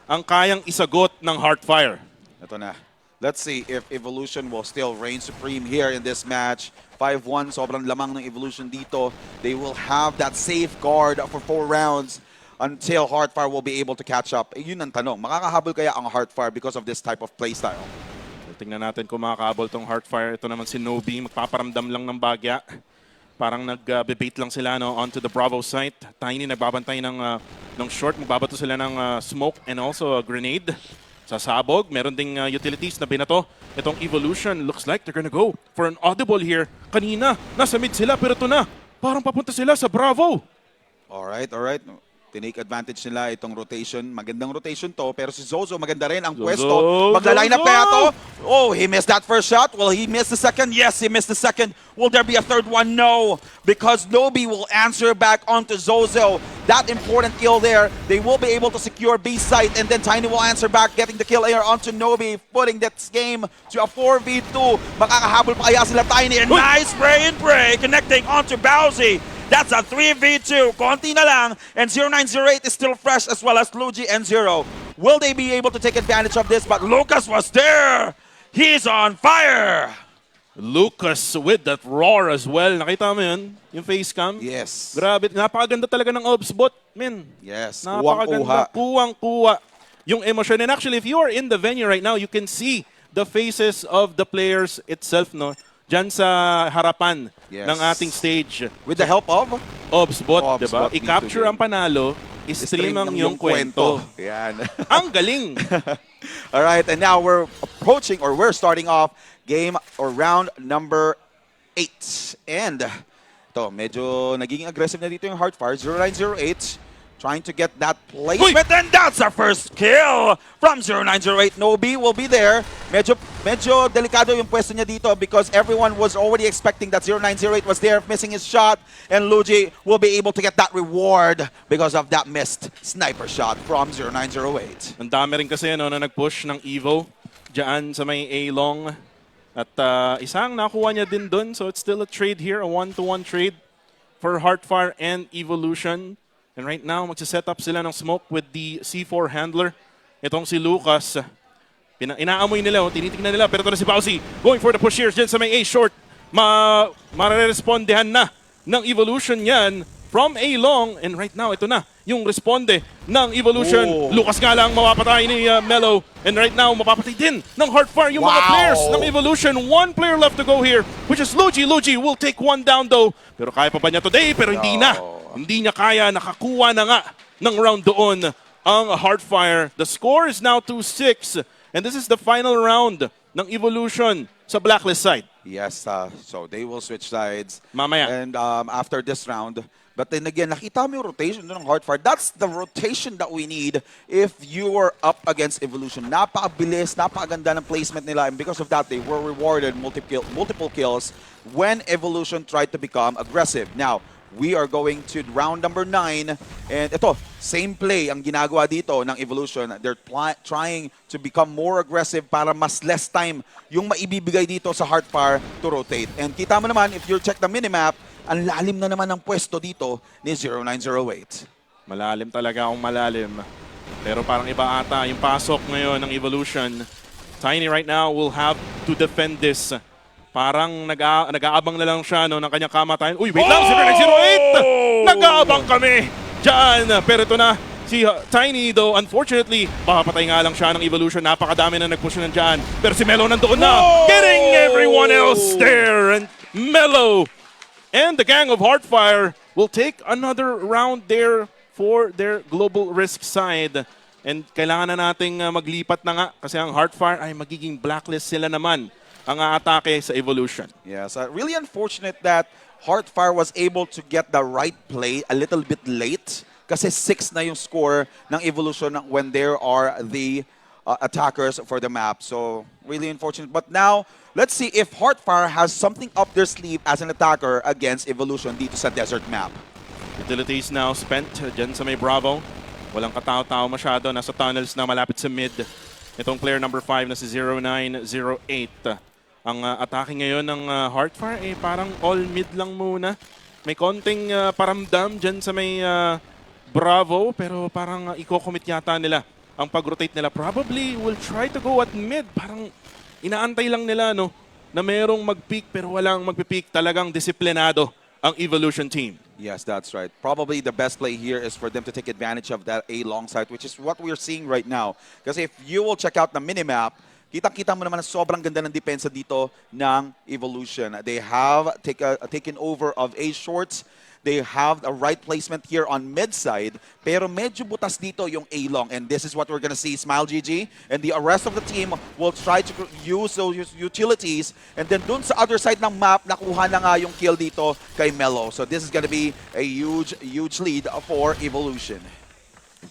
ang kayang isagot ng Heartfire? Ito na. Let's see if Evolution will still reign supreme here in this match. 5-1, sobrang lamang ng Evolution dito. They will have that safeguard for 4 rounds until Heartfire will be able to catch up. Yun ang tanong. Makakahabol kaya ang Heartfire because of this type of playstyle? Tingnan natin kung makakahabol tong Heartfire. Ito naman si Nobi, magpaparamdam lang ng bagya. Parang nag-bait lang sila onto the Bravo site. Tiny nagbabantay ng short. Magbabato sila ng smoke and also a grenade. sasabog. Meron ding utilities na binato. Itong Evolution, looks like they're gonna go for an audible here. Kanina, nasa mid sila, pero ito na. Parang papunta sila sa Bravo. Alright, alright. Tinake advantage nila itong rotation. Magandang rotation to, pero si Zozo maganda rin ang pwesto. Magla-line up kaya to? Oh, he missed that first shot. Will he miss the second? Yes, he missed the second. Will there be a third one? No, because Nobi will answer back onto Zozo. That important kill there. They will be able to secure B site, and then Tiny will answer back, getting the kill air onto Nobi, putting that game to a 4v2. Makakahabol pa kaya sila Tiny, and nice spray and pray, connecting onto Bowsy. That's a 3v2. Konti na lang. And 0908 is still fresh, as well as Luigi and Zero. Will they be able to take advantage of this? But Lucas was there. He's on fire. Lucas with that roar as well. Nakita mo yun? Yung face cam? Yes. Grabe. Napakaganda talaga ng Obs bot, men. Yes. Napakaganda. Kuwang-kuwa. Yung emosyon. And actually, if you are in the venue right now, you can see the faces of the players itself, no? Diyan sa harapan ng ating stage. With the help of? Obsbot, diba? I-capture ang panalo, i-stream ang yung kwento. Yan. Ang galing! Alright, and now we're approaching, or we're starting off game or round number 8. And ito, medyo naging aggressive na dito yung Heartfire. 0908 trying to get that placement. And that's our first kill from 0908. Nobi will be there. Medyo delikado yung pwesto niya dito because everyone was already expecting that 0908 was there, missing his shot. And Luigi will be able to get that reward because of that missed sniper shot from 0908. Ang dami rin kasi no, na nag-push ng Evo dyan sa may A-long. At isang nakuha niya din dun. So it's still a trade here, a 1-to-1 trade for Heartfire and Evolution. And right now, magsiset up sila ng smoke with the C4 handler. Itong si Lucas. Inaamoy nila, tinitingnan nila. Pero ito na si Bowsy going for the push here dyan sa may A short. Mare-respondehan na ng Evolution yan from A-long. And right now, ito na yung responde ng Evolution. Oh. Lucas nga lang mapapatay ni Mello. And right now, mapapatay din ng Heartfire yung mga players ng Evolution. One player left to go here, which is Luigi. Luigi will take one down though. Pero kaya pa ba niya today? Pero hindi na. Hindi niya kaya, nakakuha na nga ng round doon ang Heartfire. The score is now 2-6 and this is the final round ng Evolution sa Blacklist side. Yes, so they will switch sides. Mamaya. And after this round, but then again, nakita mo yung rotation ng Heartfire. That's the rotation that we need if you are up against Evolution. Napakabilis, napakaganda ng placement nila, and because of that, they were rewarded multiple kills when Evolution tried to become aggressive. Now, we are going to round number 9. And ito, same play ang ginagawa dito ng Evolution. They're trying to become more aggressive para mas less time yung maibibigay dito sa Heartfire to rotate. And kita mo naman, if you check the minimap, ang lalim na naman ng pwesto dito ni 0908. Malalim talaga, malalim. Pero parang iba ata yung pasok ngayon ng Evolution. Tiny right now will have to defend this. Parang nag-aabang na lang siya no, ng kanyang kamatayan. Uy, wait lang, 0908! Nag-aabang kami dyan. Pero ito na, si Tiny though, unfortunately, makapatay nga lang siya ng Evolution. Napakadami na nag-push na dyan. Pero si Mello nandoon na, getting everyone else there. And Mello and the gang of Heartfire will take another round there for their global risk side. And kailangan na nating maglipat na nga kasi ang Heartfire ay magiging blacklist sila naman ang aatake sa Evolution. Yes, really unfortunate that Heartfire was able to get the right play a little bit late kasi 6 na yung score ng Evolution when there are the attackers for the map. So, really unfortunate. But now, let's see if Heartfire has something up their sleeve as an attacker against Evolution dito sa desert map. Utilities now spent dyan sa may Bravo. Walang katao-tao masyado. Nasa tunnels na malapit sa mid. Itong player number 5 na si 0908. Ang atake ngayon ng Heartfire ay parang all mid lang muna. May konting paramdam dyan sa may Bravo pero parang i-commit yata nila ang pag-rotate nila. Probably will try to go at mid. Parang inaantay lang nila no, na merong mag-peak pero walang mag-peak. Talagang disiplinado ang Evolution team. Yes, that's right. Probably the best play here is for them to take advantage of that A long side, which is what we're seeing right now. Because if you will check out the minimap, Kitang-kita mo naman na sobrang ganda ng depensa dito ng Evolution. They have taken over of A shorts. They have a right placement here on mid side, pero medyo butas dito yung A long, and this is what we're gonna see. Smile GG and the rest of the team will try to use those utilities, and then dun sa other side ng map, nakuha na nga yung kill dito kay Melo. So this is gonna be a huge lead for Evolution.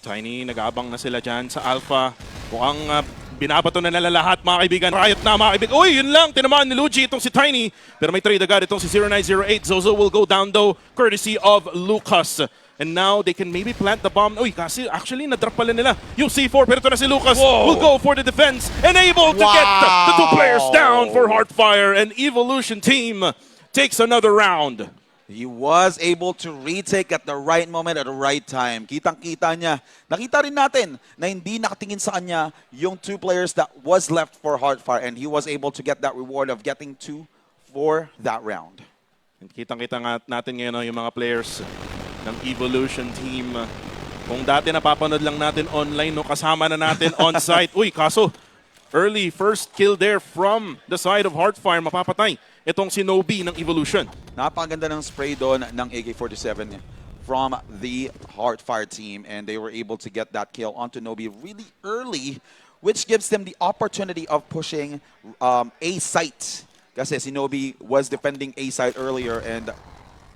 Tiny, nag-aabang na sila dyan sa Alpha. Mukhang binabato na nila lahat, mga kaibigan. Riot na, mga kaibigan. Uy, yun lang. Tinamaan ni Luigi itong si Tiny. Pero may trade agad itong si 0908. Zozo will go down though, courtesy of Lucas. And now they can maybe plant the bomb. Uy, kasi actually, na-drop pala nila yung C4. Pero ito na si Lucas. Whoa. Will go for the defense. And able to get the 2 players down for Heartfire. And Evolution team takes another round. He was able to retake at the right moment, at the right time. Kitang-kita niya. Nakita rin natin na hindi nakatingin sa kanya yung 2 players that was left for Heartfire, and he was able to get that reward of getting 2 for that round. And kitang-kita nga natin ngayon yung mga players ng Evolution team. Kung dati napapanood lang natin online, no, kasama na natin on-site. Uy, kaso early first kill there from the side of Heartfire. Mapapatay itong si Nobi ng Evolution. Napakaganda ng spray doon ng AK-47 from the Heartfire team, and they were able to get that kill onto Nobi really early, which gives them the opportunity of pushing A site. Kasi si Nobi was defending A site earlier, and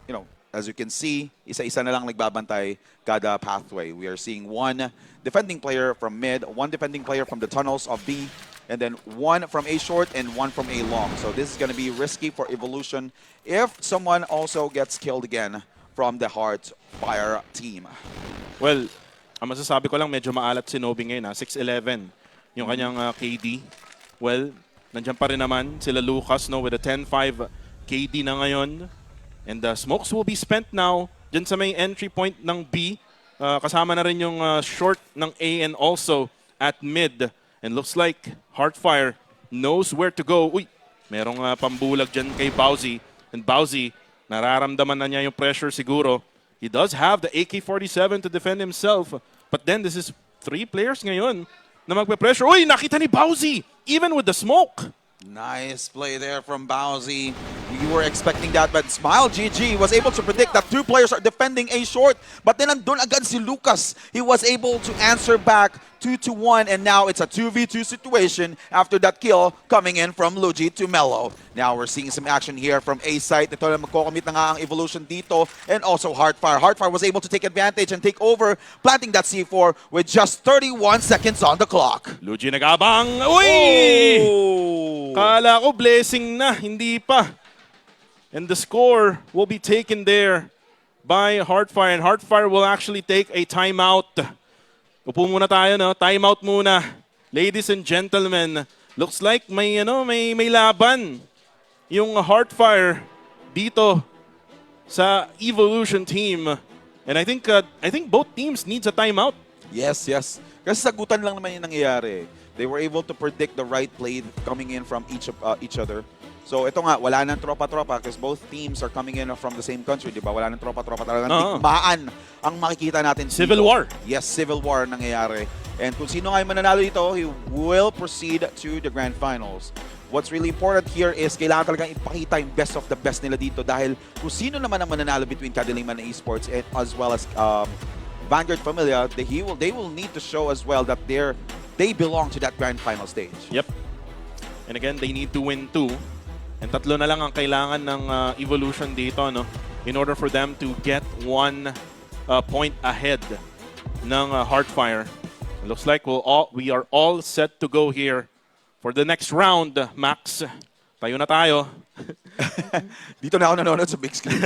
you know, as you can see, isa-isa na lang nagbabantay kada pathway. We are seeing 1 defending player from mid, 1 defending player from the tunnels of B, and then 1 from A short and 1 from A long. So this is going to be risky for Evolution if someone also gets killed again from the Heartfire team. Well, ang masasabi ko lang, medyo maalat si Nobi ngayon. 6'11", yung kanyang KD. Well, nandiyan pa rin naman sila Lucas, no, with a 10-5 KD na ngayon. And the smokes will be spent now dyan sa may entry point ng B. Kasama na rin yung short ng A and also at mid. And looks like Heartfire knows where to go. Uy, merong pambulag dyan kay Bowsy. And Bowsy, nararamdaman na niya yung pressure siguro. He does have the AK-47 to defend himself. But then this is 3 players ngayon na magpe-pressure. Uy, nakita ni Bowsy, even with the smoke. Nice play there from Bowsy. We were expecting that, but Smile GG was able to predict that 2 players are defending A short. But then andun agad si Lucas. He was able to answer back 2-1, and now it's a 2v2 situation after that kill coming in from Luigi to Melo. Now we're seeing some action here from A site. Ito na magkocommit na nga ang Evolution dito, and also Heartfire. Heartfire was able to take advantage and take over, planting that C4 with just 31 seconds on the clock. Luigi nag-abang. Uy! Oh! Kala ko blessing na, hindi pa. And the score will be taken there by Heartfire. And Heartfire will actually take a timeout. Upo muna tayo, no? Timeout muna. Ladies and gentlemen, looks like may laban yung Heartfire dito sa Evolution team. And I think both teams needs a timeout. Yes, yes. Kasi sagutan lang naman yung nangyayari. They were able to predict the right play coming in from each other. So ito nga, wala nang tropa-tropa because both teams are coming in from the same country, di ba? Wala nang tropa-tropa, talagang digmaan ang makikita natin. Civil war. Yes, civil war nangyayari. And kung sino nga yung mananalo dito, he will proceed to the grand finals. What's really important here is kailangan talagang ipakita yung best of the best nila dito dahil kung sino naman ang mananalo between Kadiliman and Esports as well as Vanguard Familia, they will need to show as well that they belong to that grand final stage. Yep. And again, they need to win 2. And 3 na lang ang kailangan ng Evolution dito, no? In order for them to get 1 point ahead ng Heartfire. It looks like we are all set to go here for the next round, Max. Tayo na tayo. Dito na ako nanonood sa big screen.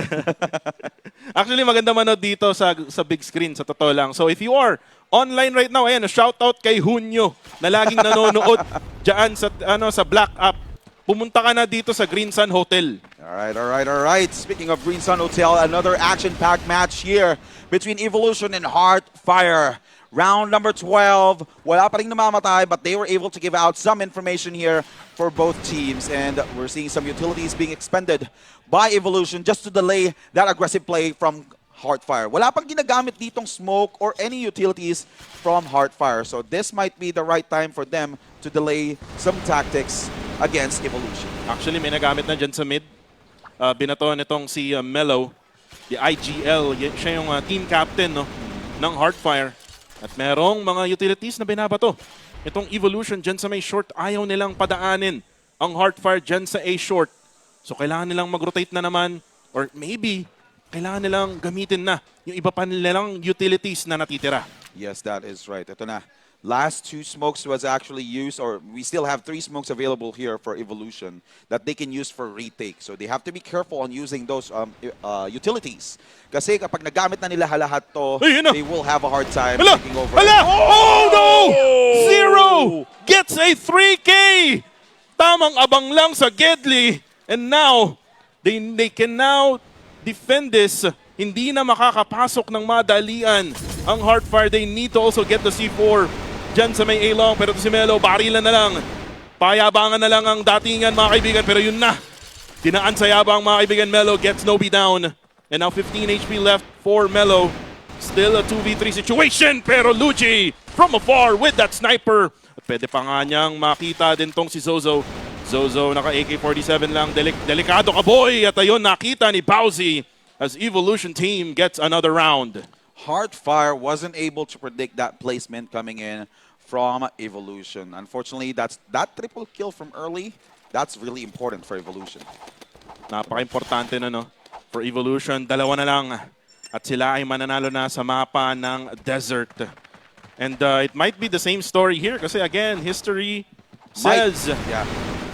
Actually, maganda manood dito sa big screen, sa totoo lang. So if you are online right now, ayan, shout out kay Hunyo na laging nanonood dyan sa Black App. Pumunta ka na dito sa Green Sun Hotel. All right. Speaking of Green Sun Hotel, another action-packed match here between Evolution and Heartfire. Round number 12. Wala pa rin namamatay, but they were able to give out some information here for both teams. And we're seeing some utilities being expended by Evolution just to delay that aggressive play from Heartfire. Wala pang ginagamit ditong smoke or any utilities from Heartfire. So this might be the right time for them to to delay some tactics against Evolution. Actually, may nagamit na dyan sa mid. Binato nitong si Mello, the IGL. Siya yung team captain, no, ng Heartfire. At merong mga utilities na binabato. Itong Evolution dyan sa may short, ayaw nilang padaanin ang Heartfire dyan sa A short. So kailangan nilang mag-rotate na naman, or maybe kailangan nilang gamitin na yung iba pa nilang utilities na natitira. Yes, that is right. Ito na. Last 2 smokes was actually used, or we still have 3 smokes available here for Evolution that they can use for retake. So they have to be careful on using those utilities. Kasi kapag nagamit na nila lahat to, they will have a hard time taking over. Oh no! Zero gets a 3K! Tamang abang lang sa Gedli. And now, they can now defend this. Hindi na makakapasok ng madalian ang Heartfire. They need to also get the C4 dyan sa may A-long. Pero si Mello, barilan na lang. Payabangan na lang ang datingan, mga kaibigan. Pero yun na. Dinaan sa yabang, mga kaibigan. Mello gets Nobi down. And now 15 HP left for Mello. Still a 2v3 situation. Pero Luigi from afar with that sniper. At pwede pa nga niyang makita din tong si Zozo. Zozo naka AK-47 lang. Delikado ka, boy. At ayun, nakita ni Bowsy as Evolution team gets another round. Heartfire wasn't able to predict that placement coming in from Evolution. Unfortunately, that triple kill from early, that's really important for Evolution. Napaka-importante na, no, for Evolution. Dalawa na lang at sila ay mananalo na sa mapa ng Desert. And it might be the same story here kasi again, history says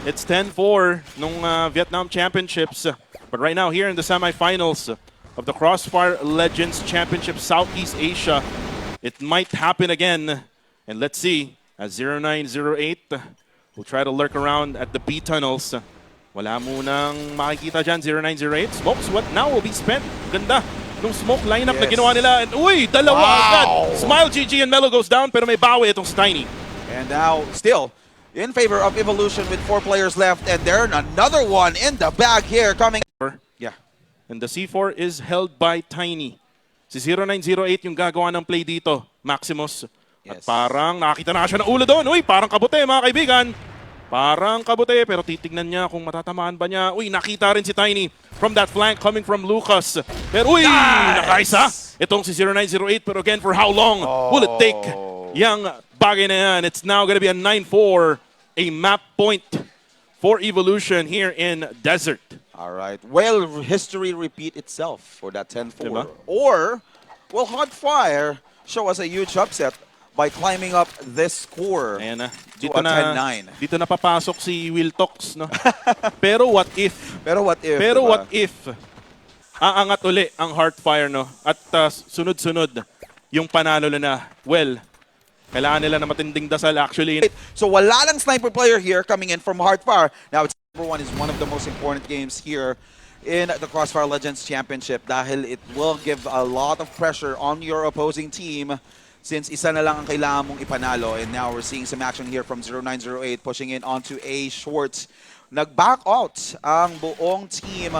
it's 10-4 nung Vietnam Championships. But right now here in the semifinals of the CrossFire Legends Championship Southeast Asia, it might happen again. And let's see, as 0908 will try to lurk around at the B tunnels. Wala munang makikita dyan, 0908. Smokes, what now will be spent? Ganda nung smoke lineup na ginawa nila. And uy, dalawa agad. Smile GG and Mello goes down, pero may bawi itong Steiny. And now, still, in favor of Evolution with 4 players left. And there another one in the bag here coming. Yeah. And the C4 is held by Tiny. Si 0908 yung gagawa ng play dito, Maximus. At parang nakita na siya ng ulo doon. Uy, parang kabute, mga kaibigan. Parang kabute, pero titignan niya kung matatamaan ba niya. Uy, nakita rin si Tiny from that flank coming from Lucas. Pero uy, nakaisa. Itong si 0908, pero again, for how long will it take? Yang bagay na yan. It's now gonna be a 9-4, a map point for Evolution here in Desert. All right. Well, history repeat itself for that 10-4. Diba? Or will Heartfire show us a huge upset by climbing up this score Ayan na. to a 10-9? Dito na papasok si Will Tox, no? Pero what if? Pero what if? Pero diba? what if? Aangat uli ang Heartfire, no? At sunod-sunod yung panalo na. Well, kailangan nila na matinding dasal actually. So wala lang sniper player here coming in from Heartfire. Now it's number 1 is one of the most important games here in the CrossFire Legends Championship dahil it will give a lot of pressure on your opposing team since isa na lang ang kailangan mong ipanalo. And now we're seeing some action here from 0908 pushing in onto A short. Nag-back out ang buong team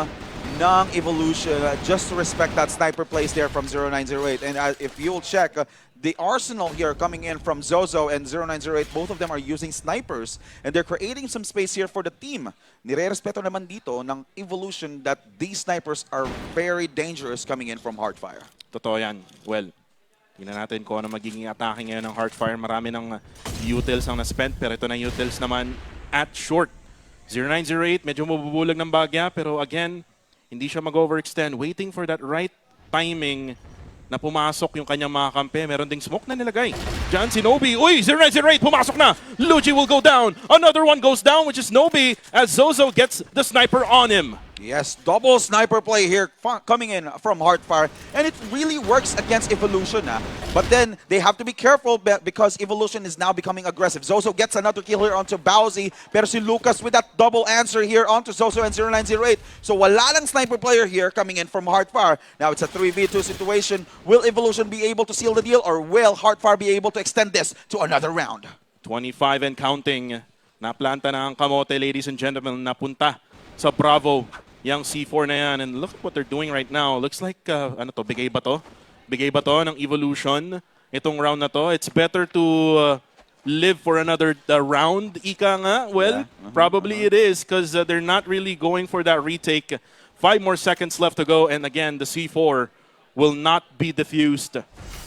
ng Evolution just to respect that sniper place there from 0908. And if you'll check, the arsenal here coming in from Zozo and 0908, both of them are using snipers and they're creating some space here for the team. Nire-respeto naman dito ng Evolution that these snipers are very dangerous coming in from Heartfire. Totoo yan. Well, tingnan natin kung ano magiging atake ngayon ng Heartfire. Marami ng utils ang na-spent pero ito na utils naman at short. 0908, medyo mabubulag ng bagya pero again, hindi siya mag-overextend. Waiting for that right timing na pumasok yung kanyang mga kampe. Meron ding smoke na nilagay. Diyan si Nobi. Uy, 0908, pumasok na. Luigi will go down. Another one goes down, which is Nobi, as Zozo gets the sniper on him. Yes, double sniper play here coming in from Heartfire. And it really works against Evolution. But then they have to be careful because Evolution is now becoming aggressive. Zozo gets another kill here onto Bowsy. Pero si Lucas with that double answer here onto Zozo and 0908. So wala lang sniper player here coming in from Heartfire. Now it's a 3v2 situation. Will Evolution be able to seal the deal or will Heartfire be able to extend this to another round? 25 and counting. Naplanta na ang kamote, ladies and gentlemen. Napunta sa Bravo. Yang C4 na yan. And look at what they're doing right now. Looks like, ano to, bigay ba to? Bigay ba to ng Evolution? Itong round na to. It's better to live for another round, ika nga? Well, probably it is because they're not really going for that retake. 5 more seconds left to go, and again, the C4 will not be diffused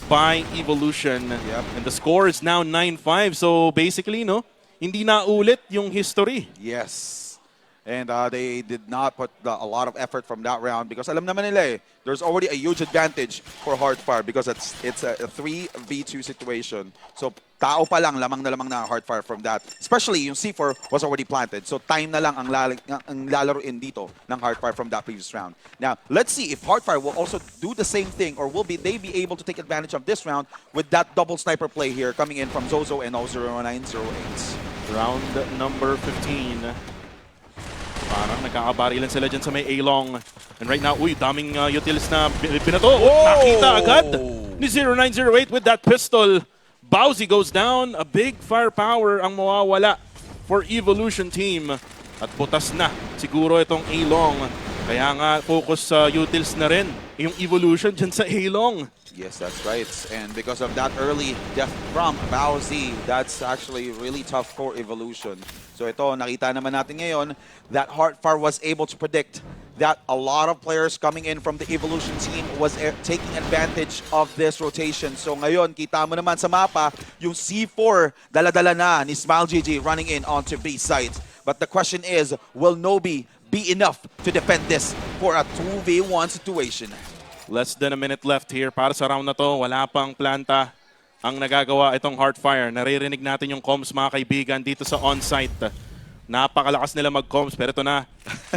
by Evolution. And the score is now 9-5, so basically, no, hindi na ulit yung history. Yes. And they did not put a lot of effort from that round because alam naman nila there's already a huge advantage for Heartfire because it's a 3v2 situation. So tao pa lang, lamang na Heartfire from that. Especially yung C4 was already planted. So time na lang ang lalaruin dito ng Heartfire from that previous round. Now, let's see if Heartfire will also do the same thing or will they be able to take advantage of this round with that double sniper play here coming in from Zozo and 0908. Round number 15. Parang nagkakabarilan sila dyan sa may A-long. And right now, daming utils na binato. Nakita agad ni 0908 with that pistol. Bowsy goes down. A big firepower ang mawawala for Evolution team. At butas na siguro itong A-long. Kaya nga focus sa utils na rin yung Evolution dyan sa A-long. Yes, that's right. And because of that early death from Bowsy, that's actually really tough for Evolution. So ito, nakita naman natin ngayon that Heartfire was able to predict that a lot of players coming in from the Evolution team was taking advantage of this rotation. So ngayon, kita mo naman sa mapa, yung C4 dala-dala na ni Smile GG running in onto B site. But the question is, will Nobi be enough to defend this for a 2v1 situation? Less than a minute left here para sa round na to. Wala pang planta ang nagagawa itong Heartfire. Naririnig natin yung comms mga kaibigan dito sa on-site. Napakalakas nila mag-comms pero ito na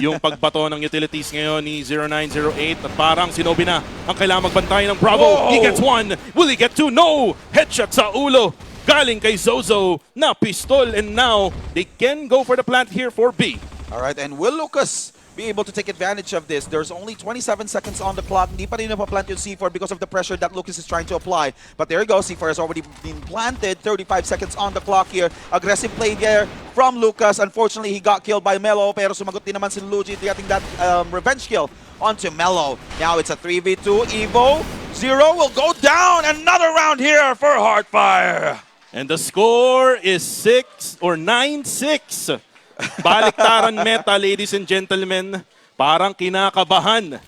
yung pagbato ng utilities ngayon ni 0908 at parang sinobi na ang kailangan magbantay ng Bravo. Whoa! He gets one. Will he get two? No! Headshot sa ulo. Galing kay Zozo na pistol and now they can go for the plant here for B. Alright, and will Lucas be able to take advantage of this? There's only 27 seconds on the clock. Hindi pa rin napaplant yung C4 because of the pressure that Lucas is trying to apply. But there you go, C4 has already been planted. 35 seconds on the clock here. Aggressive play there from Lucas. Unfortunately, he got killed by Melo, pero sumagot din naman si Luigi getting that revenge kill onto Melo. Now it's a 3v2. Evo, Zero will go down. Another round here for Heartfire. And the score is 9-6. Baliktaran meta, ladies and gentlemen. Parang kinakabahan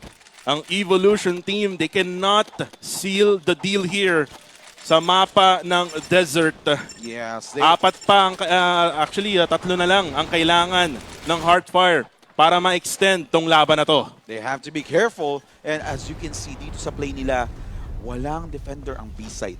ang Evolution team. They cannot seal the deal here sa mapa ng desert. Yes. Apat pa, actually tatlo na lang ang kailangan ng Heartfire para ma-extend tong laban na to. They have to be careful. And as you can see dito sa play nila, walang defender ang B-site.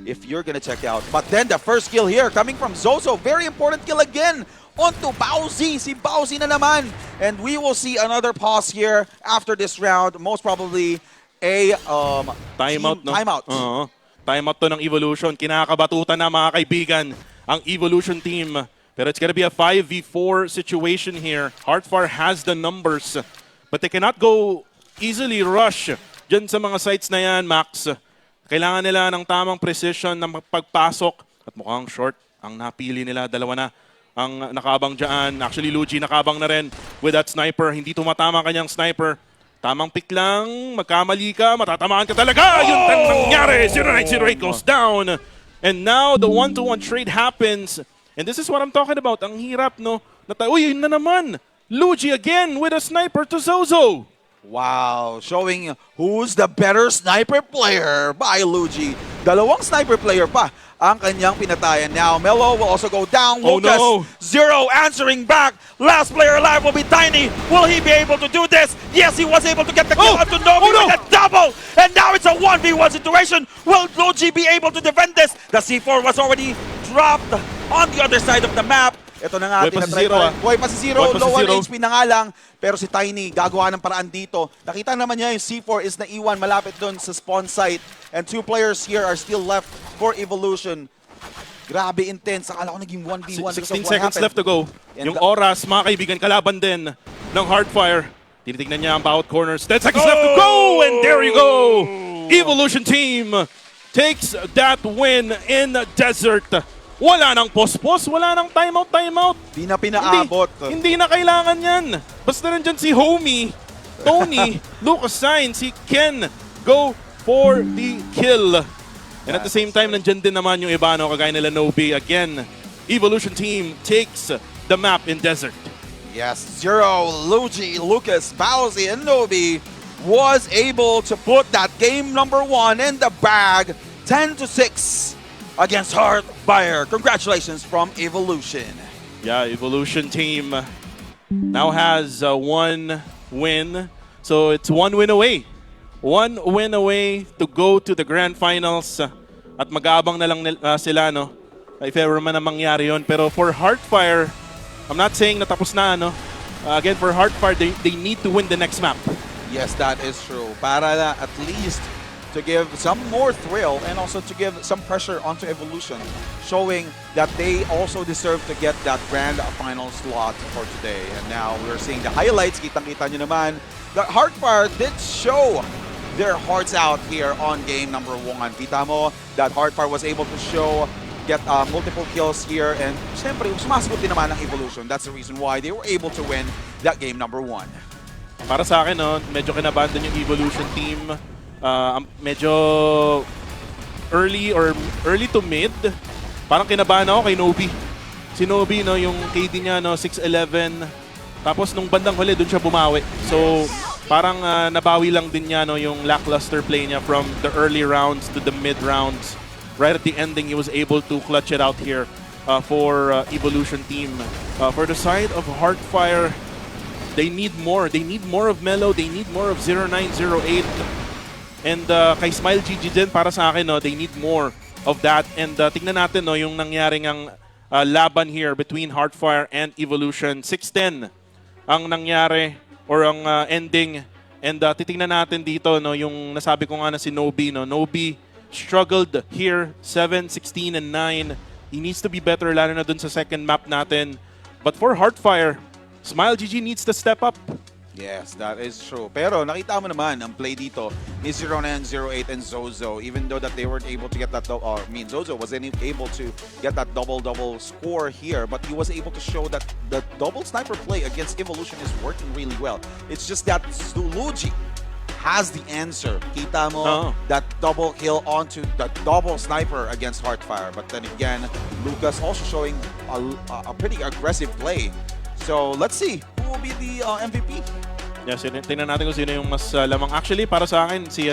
If you're gonna check out. But then the first kill here coming from Zozo. Very important kill again onto Bowsy. Si Bowsy na naman. And we will see another pause here after this round. Most probably a timeout. No? Timeout. Timeout to ng Evolution. Kinakabatutan na mga kaibigan ang Evolution team. Pero it's gonna be a 5v4 situation here. Heartfire has the numbers. But they cannot go easily rush dyan sa mga sites na yan, Max. Kailangan nila ng tamang precision ng pagpasok. At mukhang short ang napili nila. Dalawa na ang nakabang dyan. Actually, Luigi nakabang na rin with that sniper. Hindi tumatama kanyang sniper. Tamang pick lang. Magkamali ka, matatamaan ka talaga. Yun ang nangyari. 0908 goes down. And now the 1-to-1 trade happens. And this is what I'm talking about. Ang hirap, no? Uy, yun na naman. Luigi again with a sniper to Zozo. Wow, showing who's the better sniper player by Luigi. Dalawang sniper player pa ang kanyang pinatayan. Now, Melo will also go down. Oh, Lucas, no. Zero answering back. Last player alive will be Tiny. Will he be able to do this? Yes, he was able to get the kill onto Nobi with a double. And now it's a 1v1 situation. Will Luigi be able to defend this? The C4 was already dropped on the other side of the map. Ito na nga, buhay pa si Zero, low 1 HP na nga lang. Pero si Tiny, gagawa ng paraan dito. Nakita naman niya yung C4 is naiwan malapit doon sa spawn site. And two players here are still left for Evolution. Grabe intense. Akala ko naging 1v1. 16 seconds left to go. Yung oras, mga kaibigan, kalaban din ng Heartfire. Tinitignan niya ang bawat corners. 10 seconds left to go! And there you go! Evolution team takes that win in the desert. Wala nang post-post, wala nang timeout. Di na pinaabot. Hindi na kailangan yan. Basta nandyan si Homie, Tony, Lucas Sainz, he can go for the kill. And at the same time, nandyan din naman yung iba, no, kagaya nila Nobi. Again, Evolution team takes the map in desert. Yes, Zero, Luigi, Lucas, Bowsy, and Nobi was able to put that game number 1 in the bag, 10-6 against Heartfire. Congratulations from Evolution. Yeah, Evolution team now has 1 win. So it's 1 win away. 1 win away to go to the grand finals. At mag-aabang na lang sila, no? If ever man na mangyari yun. Pero for Heartfire, I'm not saying natapos na, no? Again, for Heartfire, they need to win the next map. Yes, that is true. Para at least to give some more thrill and also to give some pressure onto Evolution, showing that they also deserve to get that grand final slot for today. And now we're seeing the highlights. Kitang-kita nyo naman that Heartfire did show their hearts out here on game number 1. Kita mo that Heartfire was able to get multiple kills here, and siyempre sumasagot din naman ng Evolution. That's the reason why they were able to win that game number 1. Para sa akin, no, medyo kinabahan din yung Evolution team. Medyo early to mid. Parang kinabahan ako kay Nobi. Si Nobi, no, yung KD niya, no, 6'11". Tapos nung bandang huli, doon siya bumawi. So parang nabawi lang din niya, no, yung lackluster play niya from the early rounds to the mid rounds. Right at the ending, he was able to clutch it out here for Evolution team. For the side of Heartfire, they need more. They need more of Melo. They need more of 0908. And kay Smile GG din, para sa akin, no, they need more of that. And tingnan natin, no, yung nangyaring ang laban here between Heartfire and Evolution. 6-10 ang nangyari or ang ending. And titingnan natin dito, no, yung nasabi ko nga na si Nobi. No? Nobi struggled here, 7, 16, and 9. He needs to be better, lalo na dun sa second map natin. But for Heartfire, Smile GG needs to step up. Yes, that is true. Pero nakita mo naman ang play dito ni 0908 and Zozo, even though that they weren't able to get that, Zozo wasn't able to get that double-double score here, but he was able to show that the double sniper play against Evolution is working really well. It's just that Luigi has the answer. Kita mo that double kill onto the double sniper against Heartfire. But then again, Lucas also showing a pretty aggressive play. So let's see who will be the MVP. Yes, tingnan natin kung sino yung mas lamang. Actually, para sa akin, si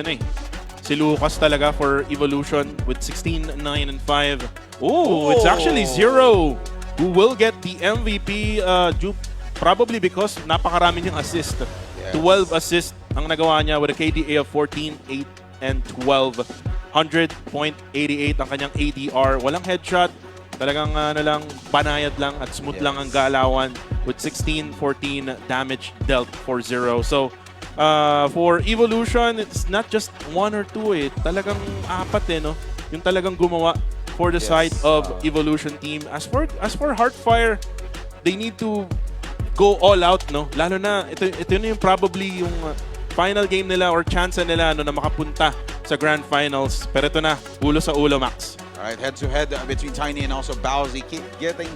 Lucas talaga for Evolution with 16, 9, and 5. Oh, it's actually Zero who will get the MVP, probably because napakarami niyang assist. Yes. 12 assists ang nagawa niya with a KDA of 14, 8, and 12. 100.88 ang kanyang ADR. Walang headshot. Talagang banayad lang at smooth lang ang galawan with 16, 14 damage dealt for Zero. So, for Evolution, it's not just 1 or 2 Talagang 4 no? Yung talagang gumawa for the side of Evolution team. As for Heartfire, they need to go all out, no? Lalo na, ito na yung probably yung final game nila or chance nila, no, na makapunta sa Grand Finals. Pero ito na, ulo sa ulo, Max. Alright, head-to-head between Tiny and also Bowsy. Keep getting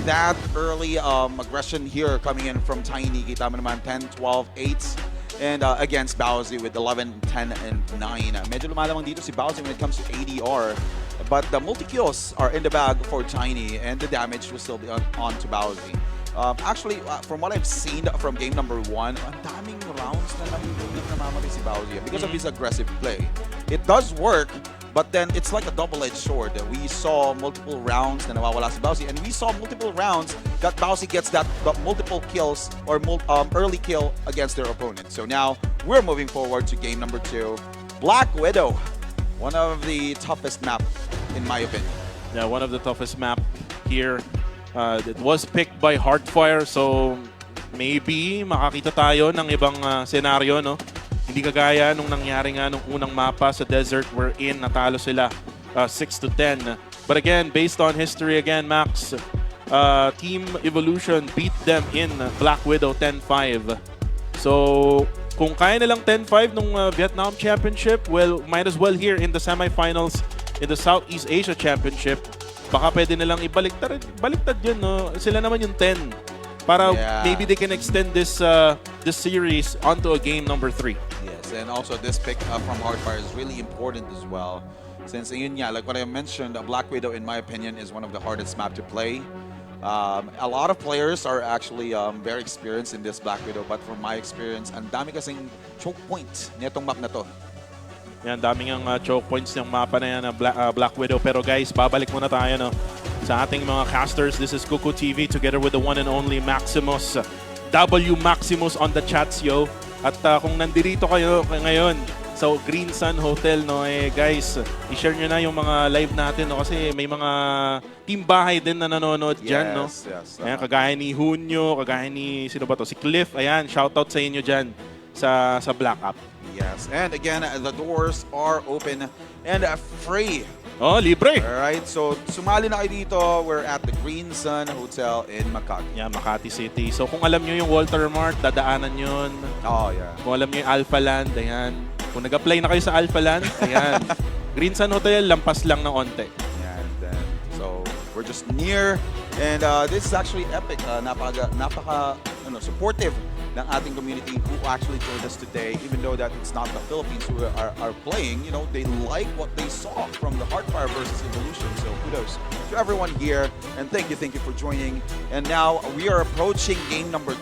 that early aggression here coming in from Tiny. Kita mo naman 10, 12, 8. And against Bowsy with 11, 10, and 9. Medyo lumalamang dito si Bowsy when it comes to ADR. But the multi-kills are in the bag for Tiny and the damage will still be on to Bowsy. Actually, from what I've seen from game number 1, ang daming rounds na namamatay si Bowsy because of his aggressive play. It does work, but then it's like a double-edged sword. We saw multiple rounds na nawawala si Bowsy, and we saw multiple rounds that Bowsy gets that multiple kills or early kill against their opponent. So now we're moving forward to game number 2. Black Widow, one of the toughest map in my opinion. Yeah, one of the toughest map here. It was picked by Heartfire, so maybe makakita tayo ng ibang senaryo, no? Hindi kagaya nung nangyari nga nung unang mapa sa desert wherein natalo sila 6-10. But again, based on history again, Max, Team Evolution beat them in Black Widow 10-5. So kung kaya nilang 10-5 nung Vietnam Championship, well, might as well here in the semifinals in the Southeast Asia Championship. Baka pwede nilang baliktad yun, no? Sila naman yung 10 para maybe they can extend this this series onto a game number 3. Yes, and also this pick from Hardfire is really important as well. Since yun nga, like what I mentioned, Black Widow, in my opinion, is one of the hardest map to play. A lot of players are actually very experienced in this Black Widow, but from my experience, ang dami kasing choke point nitong map na to. Yan, daming ang choke points ng mapa na yan, Black Widow. Pero guys, babalik muna tayo no, sa ating mga casters. This is Kuku TV together with the one and only Maximus. W Maximus on the chats, yo. At kung nandito kayo ngayon sa Green Sun Hotel, no, eh, guys, i-share nyo na yung mga live natin, no, kasi may mga team bahay din na nanonood dyan, no? Yes. Ayan, kagaya ni Junio, kagaya ni, sino ba to? Si Cliff, ayan, shoutout sa inyo dyan sa Black Up. Yes, and again, the doors are open and free. Oh, libre. Alright, so sumali na kayo dito. We're at the Green Sun Hotel in Makati. Yeah, Makati City. So kung alam nyo yung Walter Mart, dadaanan yun. Oh, yeah. Kung alam nyo yung Alpha Land, ayan. Kung nag-apply na kayo sa Alpha Land, ayan. Green Sun Hotel, lampas lang ng onte. And so we're just near, and this is actually epic. Napaka supportive ng ating community who actually joined us today, even though that it's not the Philippines who are playing. You know, they like what they saw from the Hardfire versus Evolution. So kudos to everyone here, and thank you for joining. And now we are approaching game number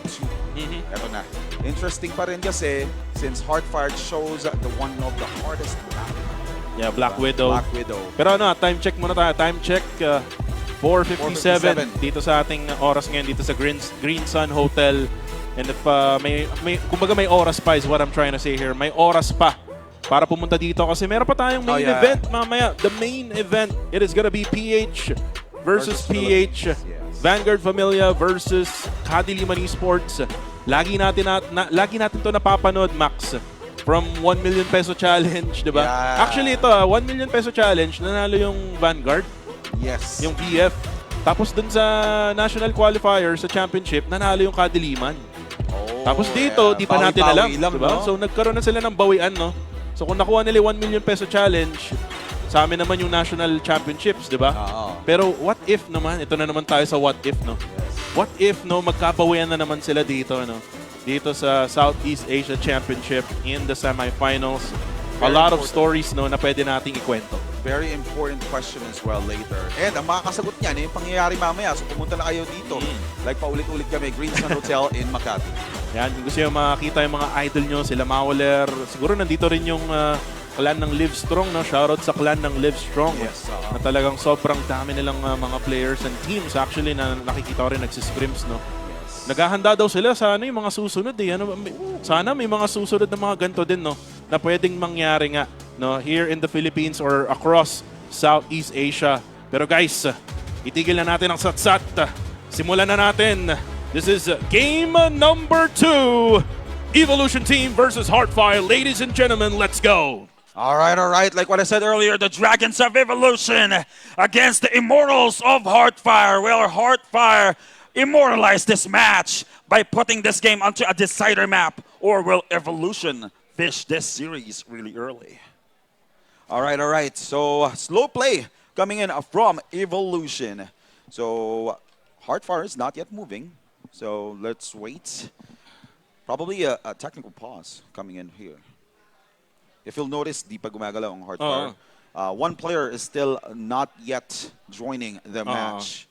2. Eto na. Interesting pa rin kasi since Hardfire chose the one of the hardest map. Yeah, Black Widow. Black Widow. Pero ano, time check muna tayo. Time check, 4:57 dito sa ating oras ngayon dito sa Green Sun Hotel. And if kumbaga may oras pa is what I'm trying to say here. May oras pa para pumunta dito kasi meron pa tayong main event mamaya. The main event, it is gonna be PH versus PH. Yes. Vanguard Familia versus Kadiliman Esports. Lagi natin to napapanood, Max. From 1 million peso challenge, di ba? Yeah. Actually ito, 1 million peso challenge, nanalo yung Vanguard. Yes. Yung VF. Tapos dun sa National Qualifiers, sa championship, nanalo yung Kadiliman. Tapos dito, di pa natin alam. Diba? No? So nagkaroon na sila ng bawian, no? So kung nakuha nila 1 million peso challenge, sa amin naman yung National Championships, di ba? Pero what if naman, ito na naman tayo sa what if, no? Yes. What if, no, magkabawian na naman sila dito, no? Dito sa Southeast Asia Championship in the semifinals. A lot of stories, no, na pwede nating ikwento. Very important question as well later. And ang makakasagot niyan, yung pangyayari mamaya. So pumunta na kayo dito. Like paulit-ulit kami, Green Sun Hotel in Makati. Yan, kung gusto nyo makakita yung mga idol nyo, sila Mauler. Siguro nandito rin yung clan ng Live Strong, no? Shoutout sa clan ng Live Strong. Yes. Na talagang sobrang dami nilang mga players and teams actually na nakikita ko rin nagsiscrims, no? Yes. Naghahanda daw sila sa ano, yung mga susunod eh. Ano, sana may mga susunod na mga ganito din, no? Na pwedeng mangyari nga, no? Here in the Philippines or across Southeast Asia. Pero guys, itigil na natin ang satsat. Simulan na natin. This is game number 2. Evolution team versus Hardfire. Ladies and gentlemen, let's go. All right. Like what I said earlier, the Dragons of Evolution against the Immortals of Hardfire. Well, Hardfire immortalized this match by putting this game onto a decider map. Or will Evolution fish this series really early? All right. So, slow play coming in from Evolution. So, Hardfire is not yet moving. So, let's wait. Probably a technical pause coming in here. If you'll notice, di pa gumagalaw ang Hardfire. One player is still not yet joining the match.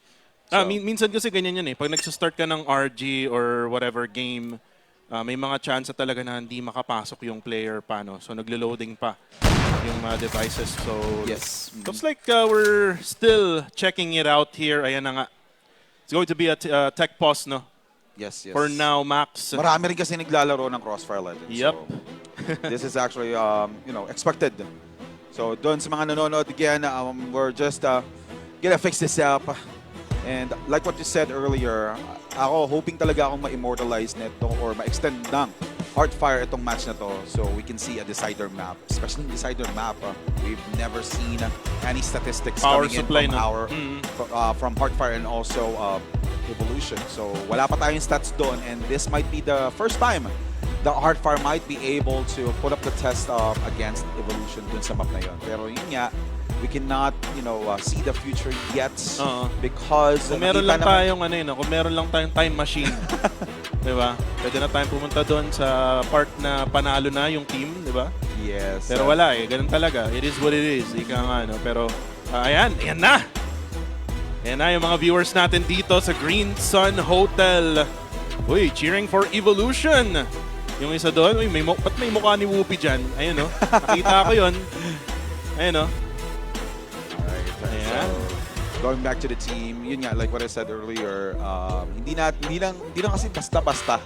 So, Minsan kasi ganyan yan eh. Pag nagsastart ka ng RG or whatever game, may mga chance talaga na hindi makapasok yung player pa, no? So naglo-loading pa yung devices. So yes. Looks like we're still checking it out here. Ayan na nga. It's going to be a tech pause, no? Yes. For now, Max. Marami rin kasi naglalaro ng Crossfire Legends. Yep. So, this is actually, expected. So, doon sa mga nanonood again, we're just gonna fix this up. And like what you said earlier, ako hoping talaga akong ma-immortalize nito or ma-extend ng Hardfire itong match na to so we can see a decider map. Especially decider map, we've never seen any statistics power coming supply in from Hardfire and also Evolution. So wala pa tayong stats doon, and this might be the first time the Hardfire might be able to put up the test against Evolution dun sa map na yun. Pero yun nga, we cannot, see the future yet because kung meron lang tayong kung meron lang tayong time machine, Di ba? Pwede na tayong pumunta doon sa part na panalo na yung team, di ba? Yes. Pero wala eh, ganun talaga. It is what it is. Ika nga, no? Pero, ayan na! Ayan na yung mga viewers natin dito sa Green Sun Hotel. Uy, cheering for Evolution! Yung isa doon, uy, ba't may mukha ni Whoopi dyan? Ayun, no? Nakita ko yun. Ayun, no? Alright. Ayan. So, going back to the team, yun nga, like what I said earlier, hindi lang kasi basta-basta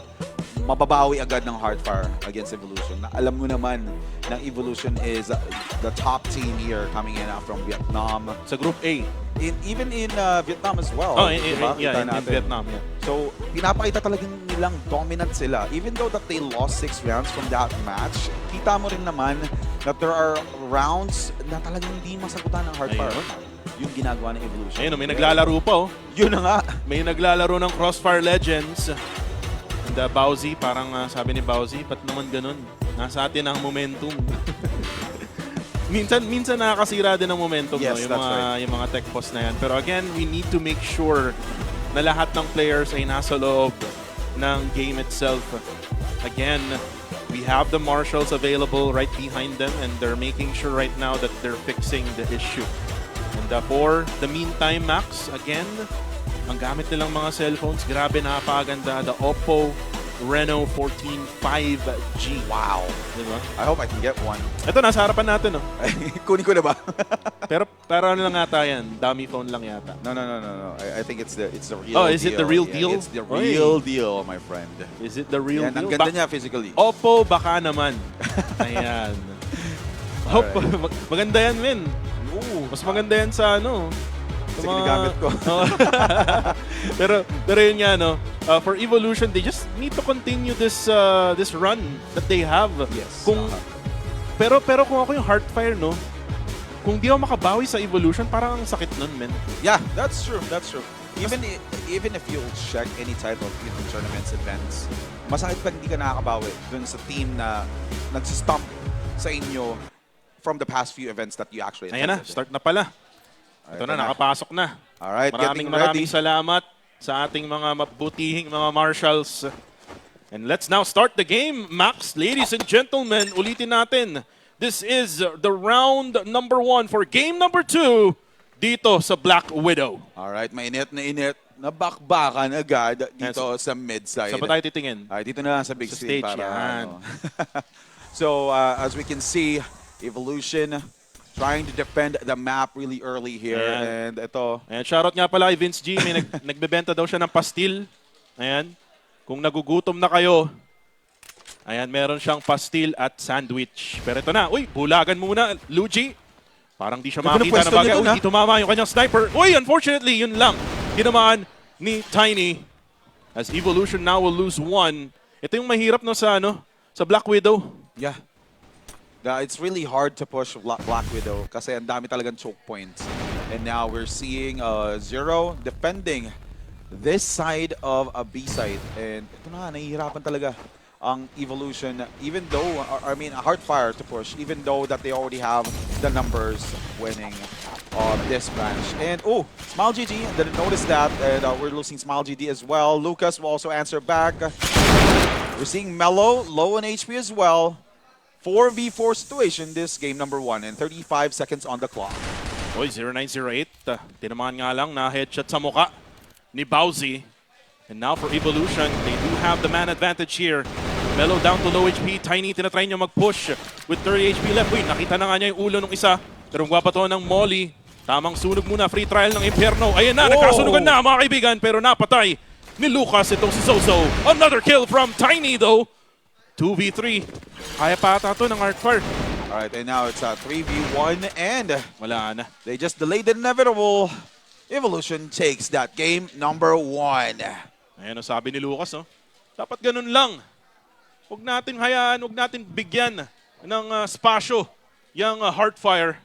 mababawi agad ng Heartfire against Evolution. Na alam mo naman ng Evolution is the top team here coming in from Vietnam. Sa Group A. Even in Vietnam as well. Oh, diba? in Vietnam, yeah. So, pinapakita talagang nilang dominant sila. Even though that they lost 6 rounds from that match, kita mo rin naman that there are rounds na talagang hindi masagutan ng Heartfire. Yung ginagawa ng Evolution. Ayun, may naglalaro pa, oh. Yun na nga. May naglalaro ng CrossFire Legends. And Bowsy, parang sabi ni Bowsy, ba't naman ganun? Nasa atin ang momentum. minsan nakakasira din ang momentum, yes, no? Yung mga tech post na yan. Pero again, we need to make sure na lahat ng players ay nasa loob ng game itself. Again, we have the marshals available right behind them and they're making sure right now that they're fixing the issue. And for the meantime, Max, again, ang gamit nilang mga cellphones, grabe, napakaganda. The Oppo Reno 14 5G. Wow. Diba? I hope I can get one. Ito, nasa harapan natin, no? Kunin ko na ba? pero ano lang ata yan? Dummy phone lang yata. No. I think it's the real deal. Oh, is it the real deal? It's the real deal, my friend. Is it the real Yan, deal? ang ganda niya physically. Oppo, baka naman. Ayan. Hope, maganda yan, men. Ooh, Mas maganda yan sa ano. Kasi ginagamit ko. pero yun nga, no, for Evolution, they just need to continue this run that they have. Yes. Pero kung ako yung Heartfire, no, kung di ako makabawi sa Evolution, parang ang sakit nun, men. Yeah, that's true. Even if you'll check any type of tournaments, events, masakit pag hindi ka nakakabawi dun sa team na nagsistomp sa inyo from the past few events that you actually attended. Ayan na, start na pala. Ito na, nakapasok na. Alright, Maraming salamat sa ating mga mabutihing mga marshals. And let's now start the game, Max. Ladies and gentlemen, ulitin natin. This is the round number 1 for game number 2 dito sa Black Widow. Alright, mainit na init. Nabakbakan agad dito sa mid-side. Saan pa tayo titingin? Dito na lang sa big Sa screen stage, para yan. ano. So, as we can see, Evolution trying to defend the map really early here. Ayan. And ito. Ayan, shoutout nga pala kay Vince G. May nagbebenta daw siya ng pastil. Ayan. Kung nagugutom na kayo, ayan, meron siyang pastil at sandwich. Pero ito na. Uy, bulagan muna, Luigi. Parang di siya makakita na bagay. Uy, di tumama yung kanyang sniper. Uy, unfortunately, yun lang. Tinamaan ni Tiny. As Evolution now will lose 1. Ito yung mahirap no sa Black Widow. Yeah. It's really hard to push Black Widow kasi ang dami talagang choke points. And now we're seeing Zero defending this side of a B side. And ito na, nahihirapan talaga ang Evolution, even though, Heartfire to push, even though that they already have the numbers winning this match. And, Smile GG, didn't notice that. And we're losing Smile GG as well. Lucas will also answer back. We're seeing Mellow, low on HP as well. 4v4 situation this game number 1 and 35 seconds on the clock. Oy, 0908. Tinamaan nga lang na headshot sa muka ni Bowsy. And now for Evolution, they do have the man advantage here. Mellow down to low HP. Tiny, tinatry niya mag-push with 30 HP left. Uy, nakita na nga niya yung ulo ng isa. Pero gwapa to ng Molly. Tamang sunog muna. Free trial ng Impierno. Ayan na, nagkasunugan na mga kaibigan. Pero napatay ni Lucas itong si Zozo. Another kill from Tiny though. 2v3. Kaya pa ata ito ng Heartfire. Alright, and now it's a 3v1 and wala na. They just delayed the inevitable. Evolution takes that game number 1. Ayan ang sabi ni Lucas, no? Dapat ganun lang. Huwag natin hayaan, huwag natin bigyan ng spasyo yung Heartfire.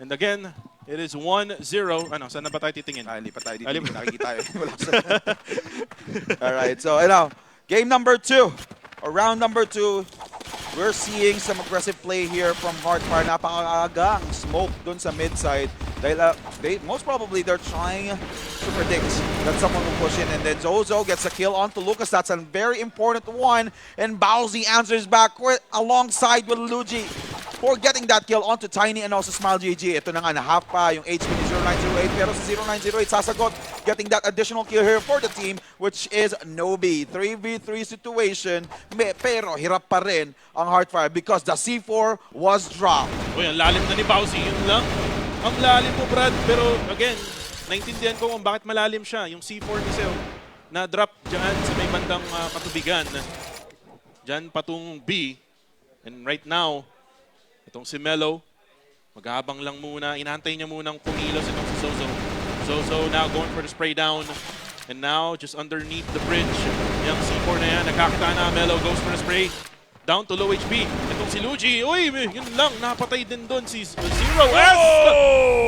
And again, it is 1-0. Ano, saan na ba tayo titingin? Hindi pa tayo dito. Nakikita tayo. Alright, so game number 2. Or round number 2. We're seeing some aggressive play here from Heartfire. Napakaagang smoke dun sa mid side. Most probably they're trying to predict that someone will push in, and then Zozo gets a kill onto Lucas. That's a very important one, and Bowsy answers back alongside with Luigi for getting that kill onto Tiny and also Smile GG. Ito na nga, na-half pa yung HP ni 0908, pero sa 0908 sasagot, getting that additional kill here for the team, which is Nobi. 3v3 situation, pero hirap pa rin ang Heartfire because the C4 was dropped. Uy, ang lalim na ni Bowsy, yun lang. Ang lalim mo, Brad. Pero again, naintindihan ko kung bakit malalim siya. Yung C4 kasi na-drop dyan sa may bandang katubigan. Dyan patungong B. And right now, itong si Melo, maghabang lang muna. Inantay niya munang pumilos itong si Zozo. Zozo now going for the spray down. And now, just underneath the bridge, yung C4 na yan, nakakita na. Melo goes for the spray. Down to low HP. Itong si Luigi, uy, yun lang, napatay din doon si Zero S.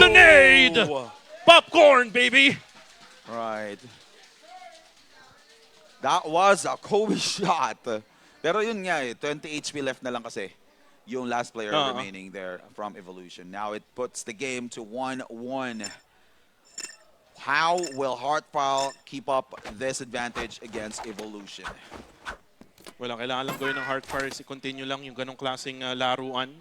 The nade! Popcorn, baby! Right. That was a Kobe shot. Pero yun nga 20 HP left na lang kasi yung last player remaining there from Evolution. Now it puts the game to 1-1. How will Heartfire keep up this advantage against Evolution? Well, ang kailangan lang gawin ng Heartfire is i-continue lang yung ganong klaseng laruan.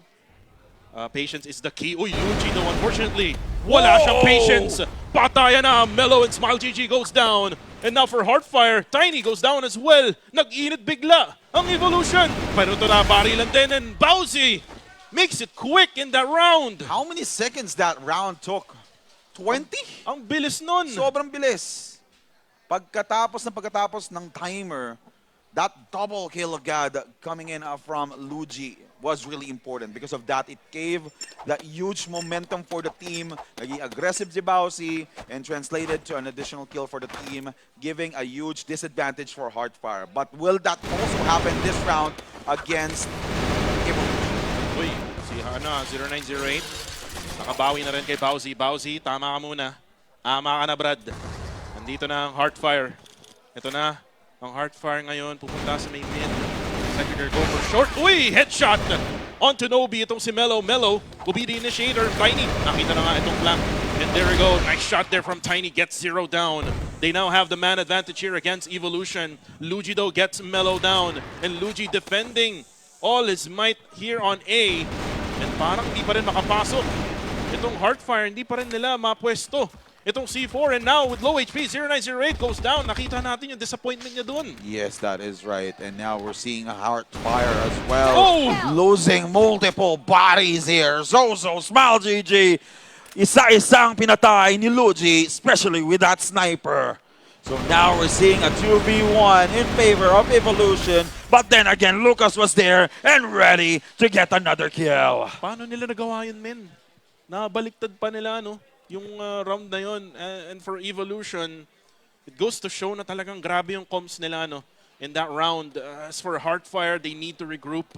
Patience is the key. Uy, Luigi, no, unfortunately, wala siyang patience. Patayan na, Melo and Smile GG goes down. And now for Heartfire, Tiny goes down as well. Nag-init bigla ang Evolution. Pero ito na, barilan din, and Bowsy makes it quick in that round. How many seconds that round took? 20? Ang bilis nun. Sobrang bilis. Pagkatapos ng timer, that double kill agad coming in from Luigi was really important. Because of that, it gave that huge momentum for the team. Naging aggressive si Bowsy and translated to an additional kill for the team, giving a huge disadvantage for Heartfire. But will that also happen this round against Evolution? Uy, si 0908. Nakabawi na rin kay Bowsy. Bowsy, tama ka muna. Ama ka na, Brad. Nandito na ang Heartfire. Ito na. Ang Heartfire ngayon, pupunta sa may mid. Secondary go for short. Uy! Headshot! Onto Nobi. Itong si Melo. Melo will be the initiator. Tiny. Nakita na nga itong flank. And there we go. Nice shot there from Tiny. Gets 0 down. They now have the man advantage here against Evolution. Luigi though gets Melo down. And Luigi defending all his might here on A. And parang hindi pa rin makapasok. Itong Heartfire, hindi pa rin nila mapwesto. Itong C4, and now with low HP, 0908 goes down. Nakita natin yung disappointment niya dun. Yes, that is right. And now we're seeing a Heartfire as well. Oh! Losing multiple bodies here. Zozo, Smile GG. Isa-isang pinatay ni Luigi, especially with that sniper. So now we're seeing a 2v1 in favor of Evolution. But then again, Lucas was there and ready to get another kill. Paano nila nagawa yun, men? Nabaliktad pa nila, no? Yung round na yun. And for Evolution, it goes to show na talagang grabe yung comms nila, no? In that round. As for Heartfire, they need to regroup.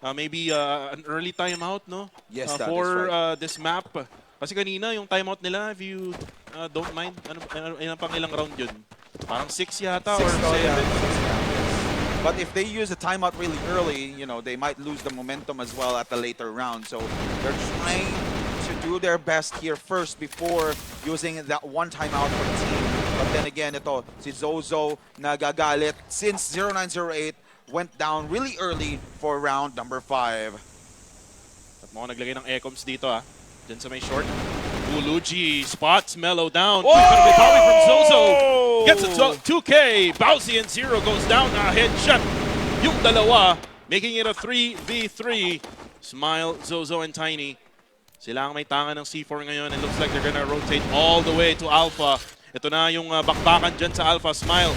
Maybe an early timeout, no? Yes, that for is right. this map. Kasi kanina, yung timeout nila, if you don't mind, pang ilang round yun? Parang 6 yata or 7. But if they use the timeout really early, you know, they might lose the momentum as well at the later round. So they're trying to do their best here first before using that one timeout for the team. But then again, ito, si Zozo nagagalit since 0908 went down really early for round number 5. At mukhang naglagay ng ecoms dito, Dyan sa may short. Luigi spots Melo down. Whoa! Coming from Zozo. Gets a 2K. Bowsy and Zero goes down. A headshot. Yung dalawa, making it a 3v3. Smile, Zozo, and Tiny. Sila ang may tangan ng C4 ngayon. It looks like they're gonna rotate all the way to Alpha. Ito na yung bakbakan dyan sa Alpha. Smile.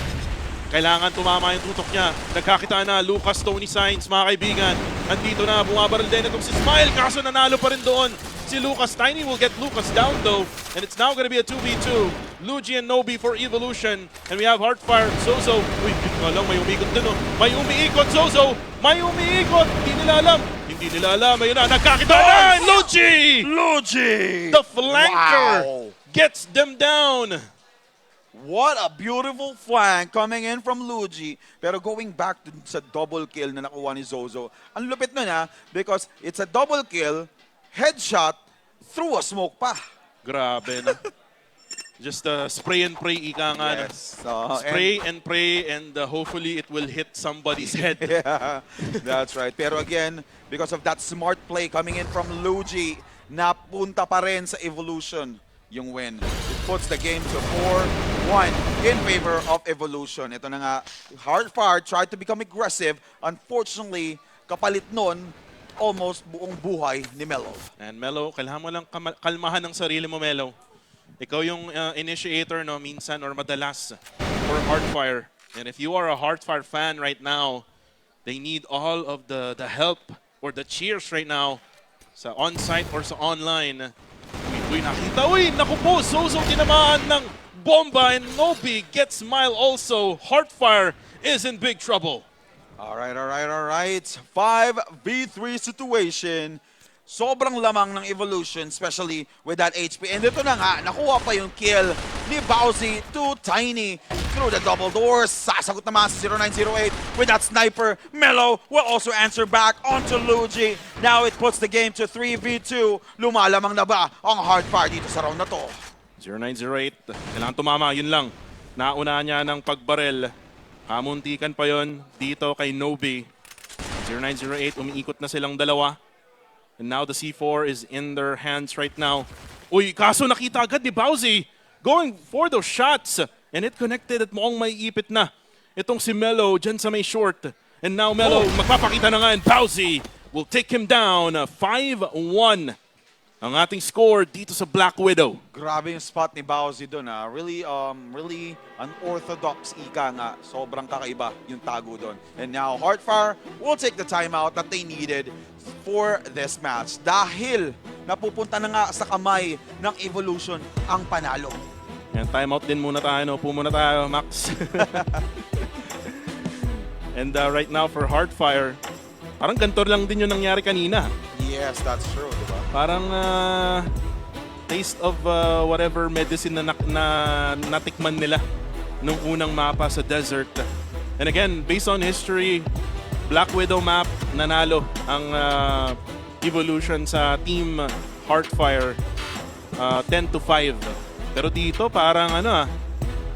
Kailangan tumama yung tutok niya. Nagkakita na Lucas, Tony Signs, mga kaibigan. Andito na, bumabaril din itong si Smile. Kaso nanalo pa rin doon si Lucas. Tiny will get Lucas down though. And it's now gonna be a 2v2. Luigi and Nobi for Evolution. And we have Heartfire, Zozo. Uy, lang, may umiikot din, May umiikot, Zozo. May umiikot. Hindi nila alam. Hindi nila alam. Ayun na, nagkakita na. Luigi! Luigi! The flanker gets them down. What a beautiful flank coming in from Luigi. Pero going back to sa double kill na nakuha ni Zozo, ang lupit nun because it's a double kill, headshot, through a smoke pa. Grabe, no? Just spray and pray, ika nga. No? Yes. Spray and pray, and hopefully it will hit somebody's head. Yeah, that's right. Pero again, because of that smart play coming in from Luigi, napunta pa rin sa Evolution yung win. It puts the game to 4-1 in favor of Evolution. Ito na nga, Hardfire tried to become aggressive. Unfortunately, kapalit nun, almost buong buhay ni Melo. And Melo, kailangan mo lang kalmahan ang sarili mo, Melo. Ikaw yung initiator, no, minsan or madalas for Hardfire. And if you are a Hardfire fan right now, they need all of the help or the cheers right now sa on-site or sa online. Uy, nakita. Uy, naku po, Zozo tinamaan ng bomba and Nobi gets smile also. Hardfire is in big trouble. All right. 5v3 situation. Sobrang lamang ng Evolution, especially with that HP. And ito na nga, nakuha pa yung kill ni Bowsy to Tiny through the double doors. Sasagot naman sa 0908 with that sniper. Melo will also answer back onto Luigi. Now it puts the game to 3v2. Lumalamang na ba ang Hardfire dito sa round na to? 0908, kailangan tumama, yun lang. Nauna niya ng pagbarel. Hamuntikan pa yon dito kay Nobi. 0908, umiikot na silang dalawa. And now the C4 is in their hands right now. Uy, kaso nakita agad ni Bowsy going for those shots. And it connected at mukhang may ipit na. Itong si Melo dyan sa may short. And now Melo magpapakita na nga and Bowsy will take him down. 5-1 ang ating score dito sa Black Widow. Grabe yung spot ni Bowsy doon. Really unorthodox ika nga. Sobrang kakaiba yung tago doon. And now Hardfire will take the timeout that they needed for this match. Dahil napupunta na nga sa kamay ng Evolution ang panalo. And timeout din muna tayo. No? Upo muna tayo, Max. And right now for Hardfire, parang ganito lang din yung nangyari kanina. Yes, that's true, diba? Parang taste of whatever medicine na natikman nila nung unang mapa sa desert. And again, based on history, Black Widow map, nanalo ang Evolution sa Team Hardfire 10-5. Pero dito parang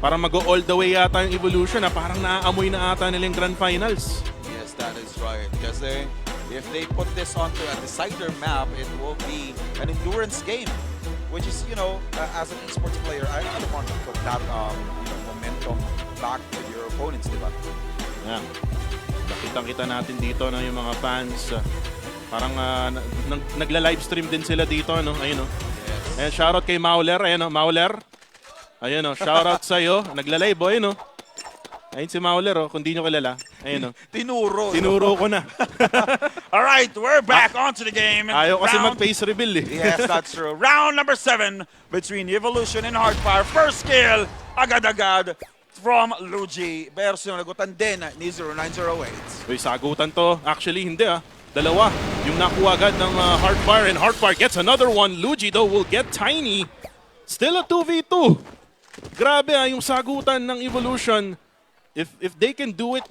parang mag-go all the way yata yung Evolution. Parang naaamoy na ata nila yung Grand Finals. Yes, that is right. Kasi if they put this onto a decider map, it will be an endurance game. Which is, as an esports player, I don't want to put that momentum back to your opponents, diba? Yeah. Nakita-kita natin dito na yung mga fans. Parang nagla-livestream din sila dito. Ayun, Yes. Ayan, shoutout kay Mauler. Ayan, Mauler. Ayun, shoutout sa'yo. Nagla-live, ayun, Ayun si Mauler, kung di nyo kilala. Ayun, Tinuro ko na. Alright, we're back onto the game. Ayaw kasi mag-face reveal, Yes, that's true. Round number 7 between Evolution and Hardfire. First kill, agad-agad from Luigi. Pero sinagutan din ni 0908. Uy, sagutan to. Actually, hindi Dalawa. Yung nakuha agad ng Hardfire, and Hardfire gets another one. Luigi, though, will get Tiny. Still a 2v2. Grabe yung sagutan ng Evolution. If they can do it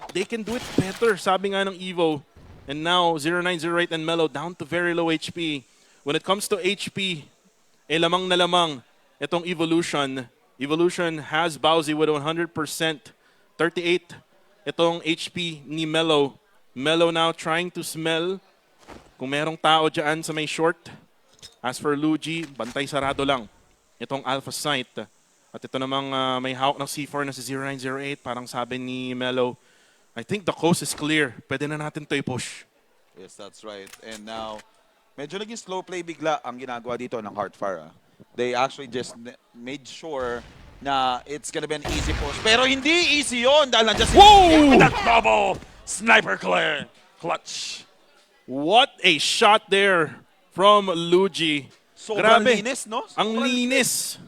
better, sabi nga ng Evo. And now, 0908 and Melo down to very low HP. When it comes to HP, lamang na lamang itong Evolution. Evolution has Bowsy with 100%. 38 itong HP ni Melo. Melo now trying to smell kung merong tao dyan sa may short. As for Luigi, bantay sarado lang itong Alpha Site. At ito namang may hawak ng C4 na si 0908. Parang sabi ni Melo, I think the coast is clear. Pwede na natin to i-push. Yes, that's right. And now, medyo naging slow play bigla ang ginagawa dito ng Hardfire. They actually just made sure na it's gonna be an easy push. Pero hindi easy yun dahil nandiyan with that double sniper clear. Clutch. What a shot there from Luigi. Sobrang Grabe. linis, no? Ang Sobrang linis.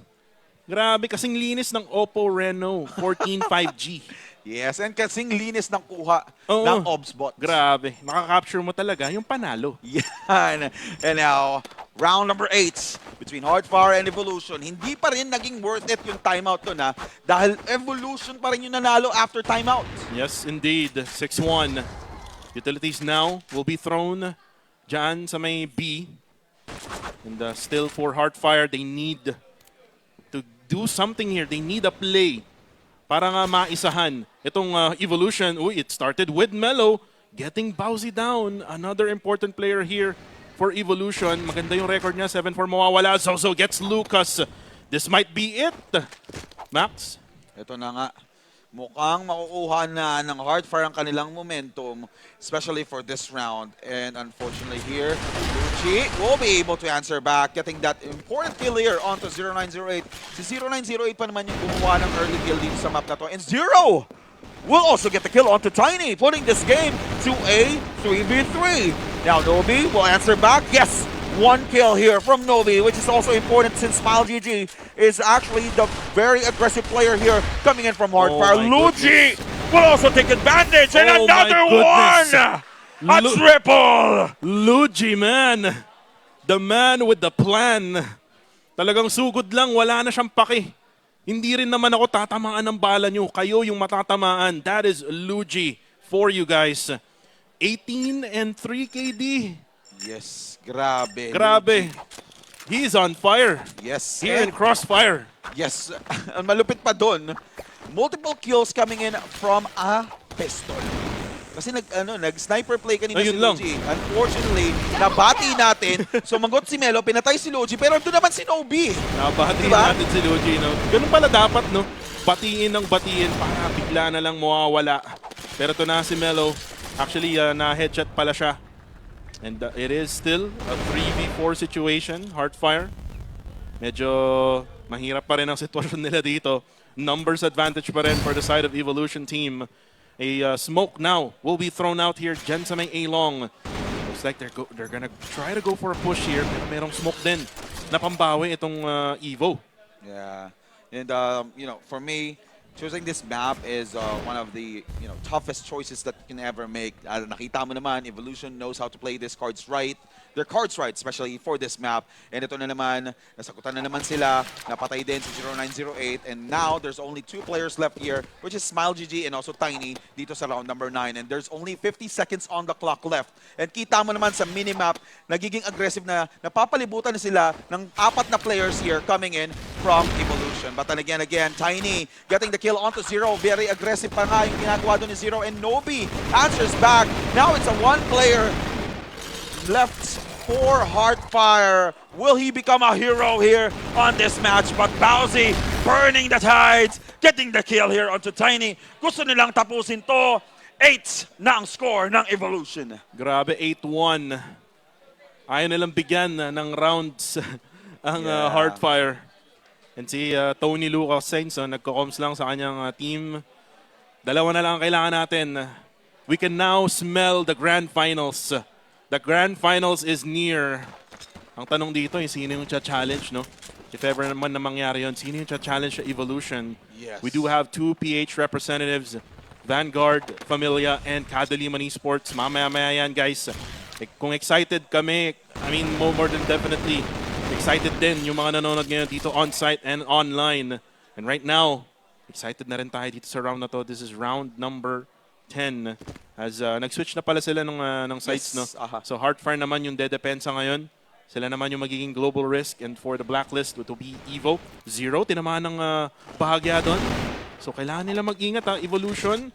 Grabe, kasing linis ng Oppo Reno 14 5G. Yes, and kasing linis ng kuha ng OBS bot. Grabe, makakapture mo talaga yung panalo. Yan. And now, round number 8 between Hardfire and Evolution. Hindi pa rin naging worth it yung timeout to dahil Evolution pa rin yung nanalo after timeout. Yes, indeed. 6-1. Utilities now will be thrown dyan sa may B. And still for Heartfire, they need to do something here. They need a play para nga maisahan itong Evolution. Uy, it started with Melo getting Bowsy down. Another important player here for Evolution. Maganda yung record niya. 7-4 mawawala. Zozo gets Lucas. This might be it. Max? Ito na nga. Mukhang makukuha na ng Heartfire ang kanilang momentum, especially for this round. And unfortunately here, Lucci will be able to answer back, getting that important kill here onto 0908. Si 0908 pa naman yung gumawa ng early kill dito sa map na to. And Zero will also get the kill onto Tiny, putting this game to a 3v3. Now Nobi will answer back. Yes! One kill here from Novi, which is also important since Smile GG is actually the very aggressive player here coming in from Heartfire. Luigi will also take advantage, and another one! A triple! Luigi, man! The man with the plan. Talagang sugod lang, wala na siyang paki. Hindi rin naman ako tatamaan ng bala nyo. Kayo yung matatamaan. That is Luigi for you guys. 18 and 3 KD. Yes, grabe. Grabe. He's on fire. Yes. Here in CrossFire. Yes. Ang malupit pa doon, multiple kills coming in from a pistol. Kasi nag-sniper play kanina si Luigi. Unfortunately, nabati natin. Sumagot si Melo, pinatay si Luigi, pero doon naman si Nobi. Nabati natin si Luigi, no? Ganun pala dapat, no? Batiin ng batiin para bigla na lang mawawala. Pero ito na si Melo. Actually, na-headshot pala siya. And it is still a 3v4 situation, Heartfire. Medyo mahirap pa rin ang sitwasyon nila dito. Numbers advantage pa rin for the side of Evolution team. A smoke now will be thrown out here. Jen sa may A-long. Looks like they're gonna try to go for a push here. Pero merong smoke din na pambawi itong Evo. Yeah. And, for me, choosing this map is one of the toughest choices that you can ever make. Nakita mo naman, Evolution knows how to play these cards right. Their cards right, especially for this map. And ito na naman, nasakutan na naman sila. Napatay din si 0908. And now, there's only 2 players left here, which is Smile GG and also Tiny dito sa round number 9. And there's only 50 seconds on the clock left. And kita mo naman sa minimap, nagiging aggressive na, napapalibutan na sila ng 4 na players here coming in from Evolution. But then again, Tiny getting the kill onto Zero. Very aggressive pa nga yung ginagawa doon ni Zero. And Nobi answers back. Now it's a 1 player left for Heartfire. Will he become a hero here on this match? But Bowsy burning the tides, getting the kill here onto Tiny. Gusto nilang tapusin to. 8 na ang score ng Evolution. Grabe, 8-1. Ayaw nilang bigyan ng rounds ang Heartfire. And si Tony Lucas Sainz, nagko-coms lang sa kanyang team. Dalawa na lang ang kailangan natin. We can now smell the grand finals. The grand finals is near. Ang tanong dito, sino yung challenge, no? If ever naman na mangyari yun, sino yung challenge sa Evolution? Yes. We do have 2 PH representatives, Vanguard, Familia, and Kadaliman Esports. Mamaya-maya yan, guys. Kung excited kami, I mean, more than definitely, excited din yung mga nanonood ngayon dito on-site and online. And right now, excited na rin tayo dito sa round na to. This is round number 10. As nag-switch na pala sila ng sites, no? So Heartfire naman yung dedepensa ngayon. Sila naman yung magiging global risk. And for the blacklist, it will be Evo. Zero, tinamaan ng bahagya doon. So kailangan nila mag-ingat, Evolution.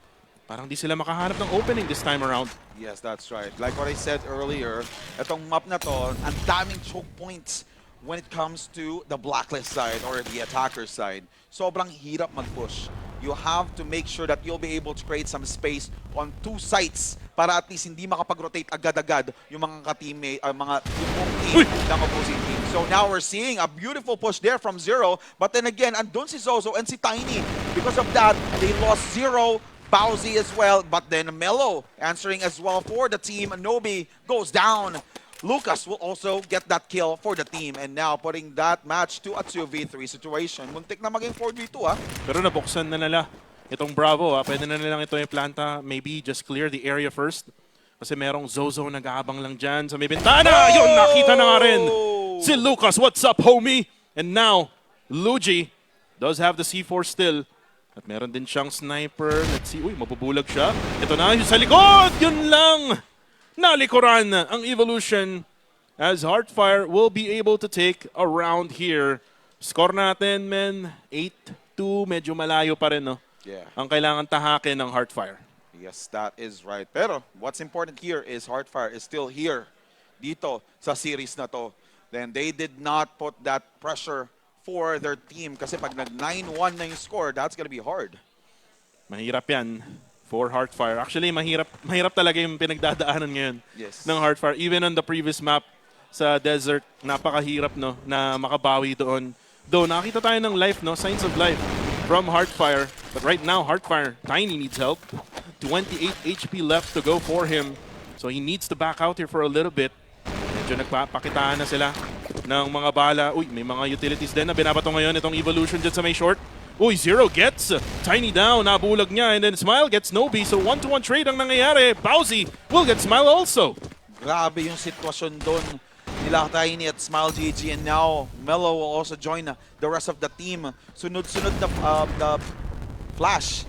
Parang di sila makahanap ng opening this time around. Yes, that's right. Like what I said earlier, itong map na to, ang daming choke points when it comes to the blacklist side or the attacker side. Sobrang hirap mag-push. You have to make sure that you'll be able to create some space on 2 sites para at least hindi makapag-rotate agad-agad yung mga ka-teammate, mga team ng opposing team. So now we're seeing a beautiful push there from Zero, but then again, andun si Zozo and si Tiny. Because of that, they lost Zero, Bowsy as well, but then Melo answering as well for the team. Nobi goes down. Lucas will also get that kill for the team and now putting that match to a 2v3 situation. Muntik na maging 4v2 Pero nabuksan na nila itong Bravo. Pwede na nilang ito yung planta. Maybe just clear the area first. Kasi merong Zozo nag-aabang lang dyan sa may bintana. Yun, nakita na nga rin. Si Lucas, what's up, homie? And now, Luigi does have the C4 still. At meron din siyang sniper. Let's see. Uy, mabubulag siya. Ito na, yung sa likod. Yun lang. Nalikuran ang Evolution as Heartfire will be able to take a round here. Score natin, men, 8-2. Medyo malayo pa rin, no? Yeah. Ang kailangan tahakin ng Heartfire. Yes, that is right. Pero what's important here is Heartfire is still here dito sa series na to. Then they did not put that pressure for their team kasi pag nag 9-1 na yung score, that's gonna be hard. Mahirap yan for Heartfire. Actually, mahirap talaga yung pinagdadaanan ngayon ng Heartfire. Even on the previous map sa desert, napakahirap, no, na makabawi doon. Though nakita tayo ng life, no, signs of life from Heartfire. But right now, Heartfire, Tiny needs help. 28 HP left to go for him. So he needs to back out here for a little bit. Medyo nagpapakitaan na sila ng mga bala. Uy, may mga utilities din na binabato ngayon itong Evolution dyan sa may short. Uy, Zero gets Tiny down. Nabulag niya. And then Smile gets Nobi. So 1-to-1 trade ang nangyayari. Bowsy will get Smile also. Grabe yung sitwasyon doon nila Tiny at Smile GG. And now, Mello will also join the rest of the team. Sunod-sunod na flash.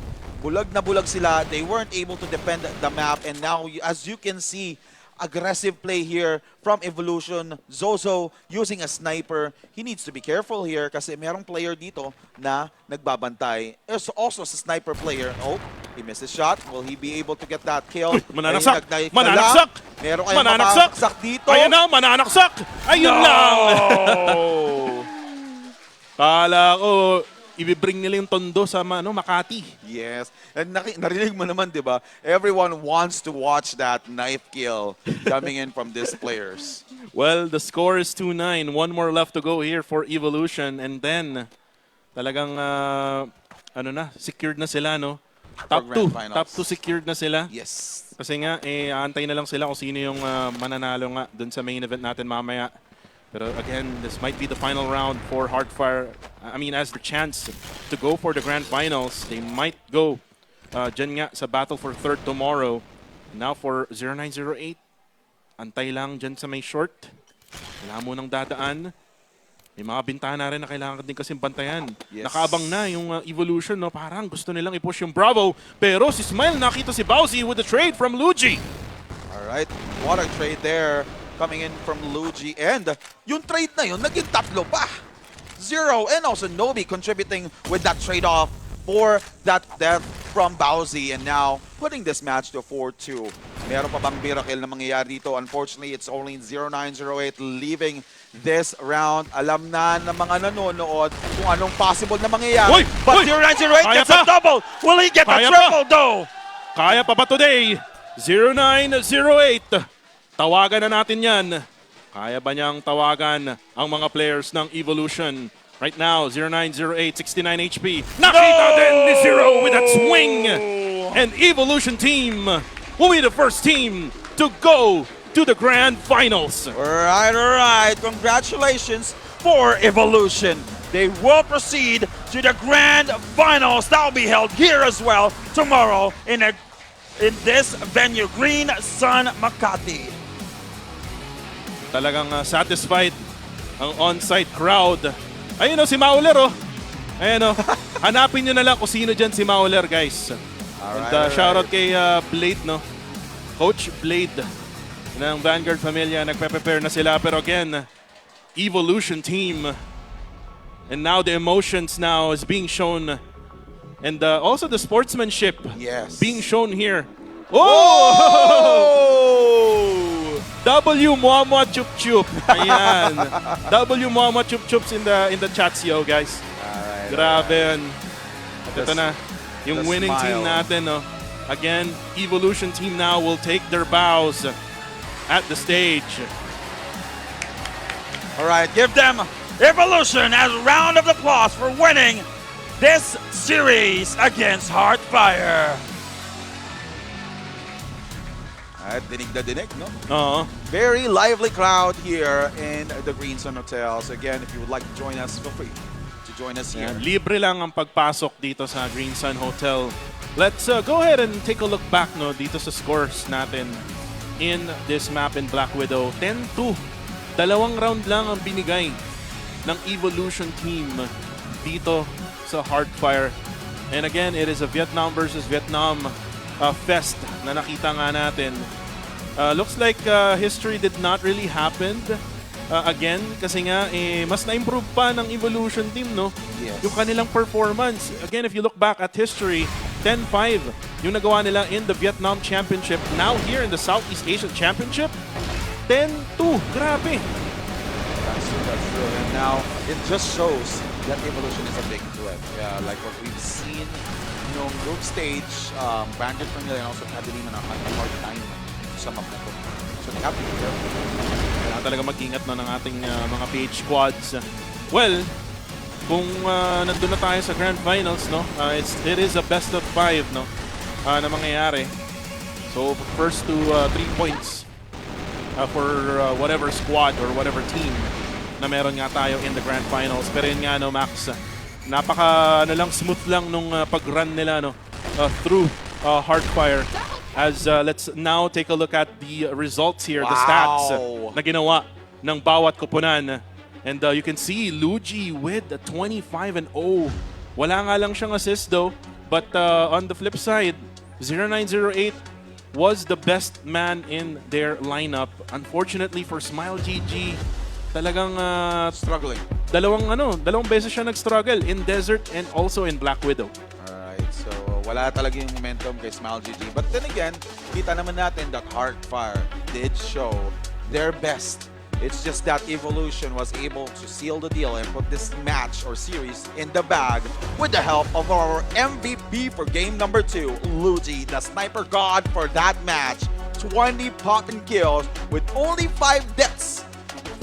Bulag na bulag sila. They weren't able to defend the map. And now, as you can see, aggressive play here from Evolution. Zozo using a sniper. He needs to be careful here kasi merong player dito na nagbabantay. Also sa sniper player. Oh, he missed his shot. Will he be able to get that kill? Mananaksak! Mananaksak! Meron kayong mananaksak dito. Ayan na, mananaksak! Ayun lang! Kala ko, ibibring nila yung tondo sa Makati. Yes. And narinig mo naman, di ba? Everyone wants to watch that knife kill coming in from these players. Well, the score is 2-9. One more left to go here for Evolution. And then, talagang, secured na sila, no? Top 2. Top 2 secured na sila. Yes. Kasi nga, aantay na lang sila kung sino yung mananalo nga dun sa main event natin mamaya. Pero again, this might be the final round for Heartfire. I mean, as the chance to go for the grand finals, they might go dyan nga sa battle for third tomorrow. Now for 0908, antay lang dyan sa may short. Wala mo nang dadaan. May mga bintahan na rin na kailangan din kasi bantayan. Yes. Nakaabang na yung Evolution, no? Parang gusto nilang i-push yung Bravo. Pero si Smile nakita si Bowsy with the trade from Luigi. Alright, what a trade there. Coming in from Luigi, and yung trade na yun, naging tatlo pa. Zero and also Nobi contributing with that trade-off for that death from Bowsy, and now putting this match to 4-2. Meron pa bang miracle na mangyayari dito? Unfortunately, it's only 0908 leaving this round. Alam na ng mga nanonood kung anong possible na mangyayari. But 0908 gets a double! Will he get a triple though? Kaya pa ba today? 0908. Tawagan na natin yan. Kaya ba niyang tawagan ang mga players ng Evolution? Right now, 0908, 69 HP. Nakita din ni Zero with that swing. And Evolution team will be the first team to go to the grand finals. Alright. Congratulations for Evolution. They will proceed to the grand finals. That will be held here as well tomorrow in this venue, Green Sun Makati. Talagang satisfied ang on-site crowd. Ayun o, si Mauler o. Ayun o. Hanapin nyo na lang kung sino dyan si Mauler, guys. And shoutout kay Blade, no? Coach Blade ng Vanguard Familia. Nagpe-prepare na sila. Pero again, Evolution team. And now the emotions now is being shown. And also the sportsmanship being shown here. Oh! W Muamwa Chup Chup. Ayan. W Muamwa Chup Chups in the chats, yo, guys. Grabe yan. At ito na, yung winning team natin, no? Again, Evolution team now will take their bows at the stage. Alright, give them Evolution as a round of applause for winning this series against Heartfire. Dinig na dinig, no? Very lively crowd here in the Green Sun Hotel. So again, if you would like to join us, feel free to join us here. Libre lang ang pagpasok dito sa Green Sun Hotel. Let's go ahead and take a look back, no, dito sa scores natin in this map in Black Widow. 10-2. Dalawang round lang ang binigay ng Evolution team dito sa Heartfire. And again, it is a Vietnam versus Vietnam fest na nakita nga natin. Looks like history did not really happen again kasi nga mas na-improve pa ng Evolution team, no? Yes. Yung kanilang performance. Again, if you look back at history, 10-5 yung nagawa nila in the Vietnam Championship. Now here in the Southeast Asian Championship, 10-2. Grabe. That's true. And now, it just shows that Evolution is a big threat. Yeah, like what we've seen yung group stage, Bandit Manila and also Catalina na hard time sa map na to. So they have to be careful. Kailangan talaga mag-ingat na ng ating mga PH squads. Well, kung nandun na tayo sa Grand Finals, no, it is a best of 5, no, na mangyayari. So first to 3 points for whatever squad or whatever team na meron nga tayo in the Grand Finals. Pero yun nga, no, Max, napaka smooth lang nung pag-run nila, no, through Hardfire. As let's now take a look at the results here, the stats na ginawa ng bawat koponan. And you can see Luigi with 25-0. Wala nga lang siyang assist though. But on the flip side, 0908 was the best man in their lineup. Unfortunately for Smile GG, talagang Struggling. dalawang beses siya nag-struggle in Desert and also in Black Widow. Alright, so wala talaga yung momentum kay Smile GG. But then again, kita naman natin that Hardfire did show their best. It's just that Evolution was able to seal the deal and put this match or series in the bag with the help of our MVP for game number 2, Luigi, the sniper god for that match. 20 popping kills with only 5 deaths.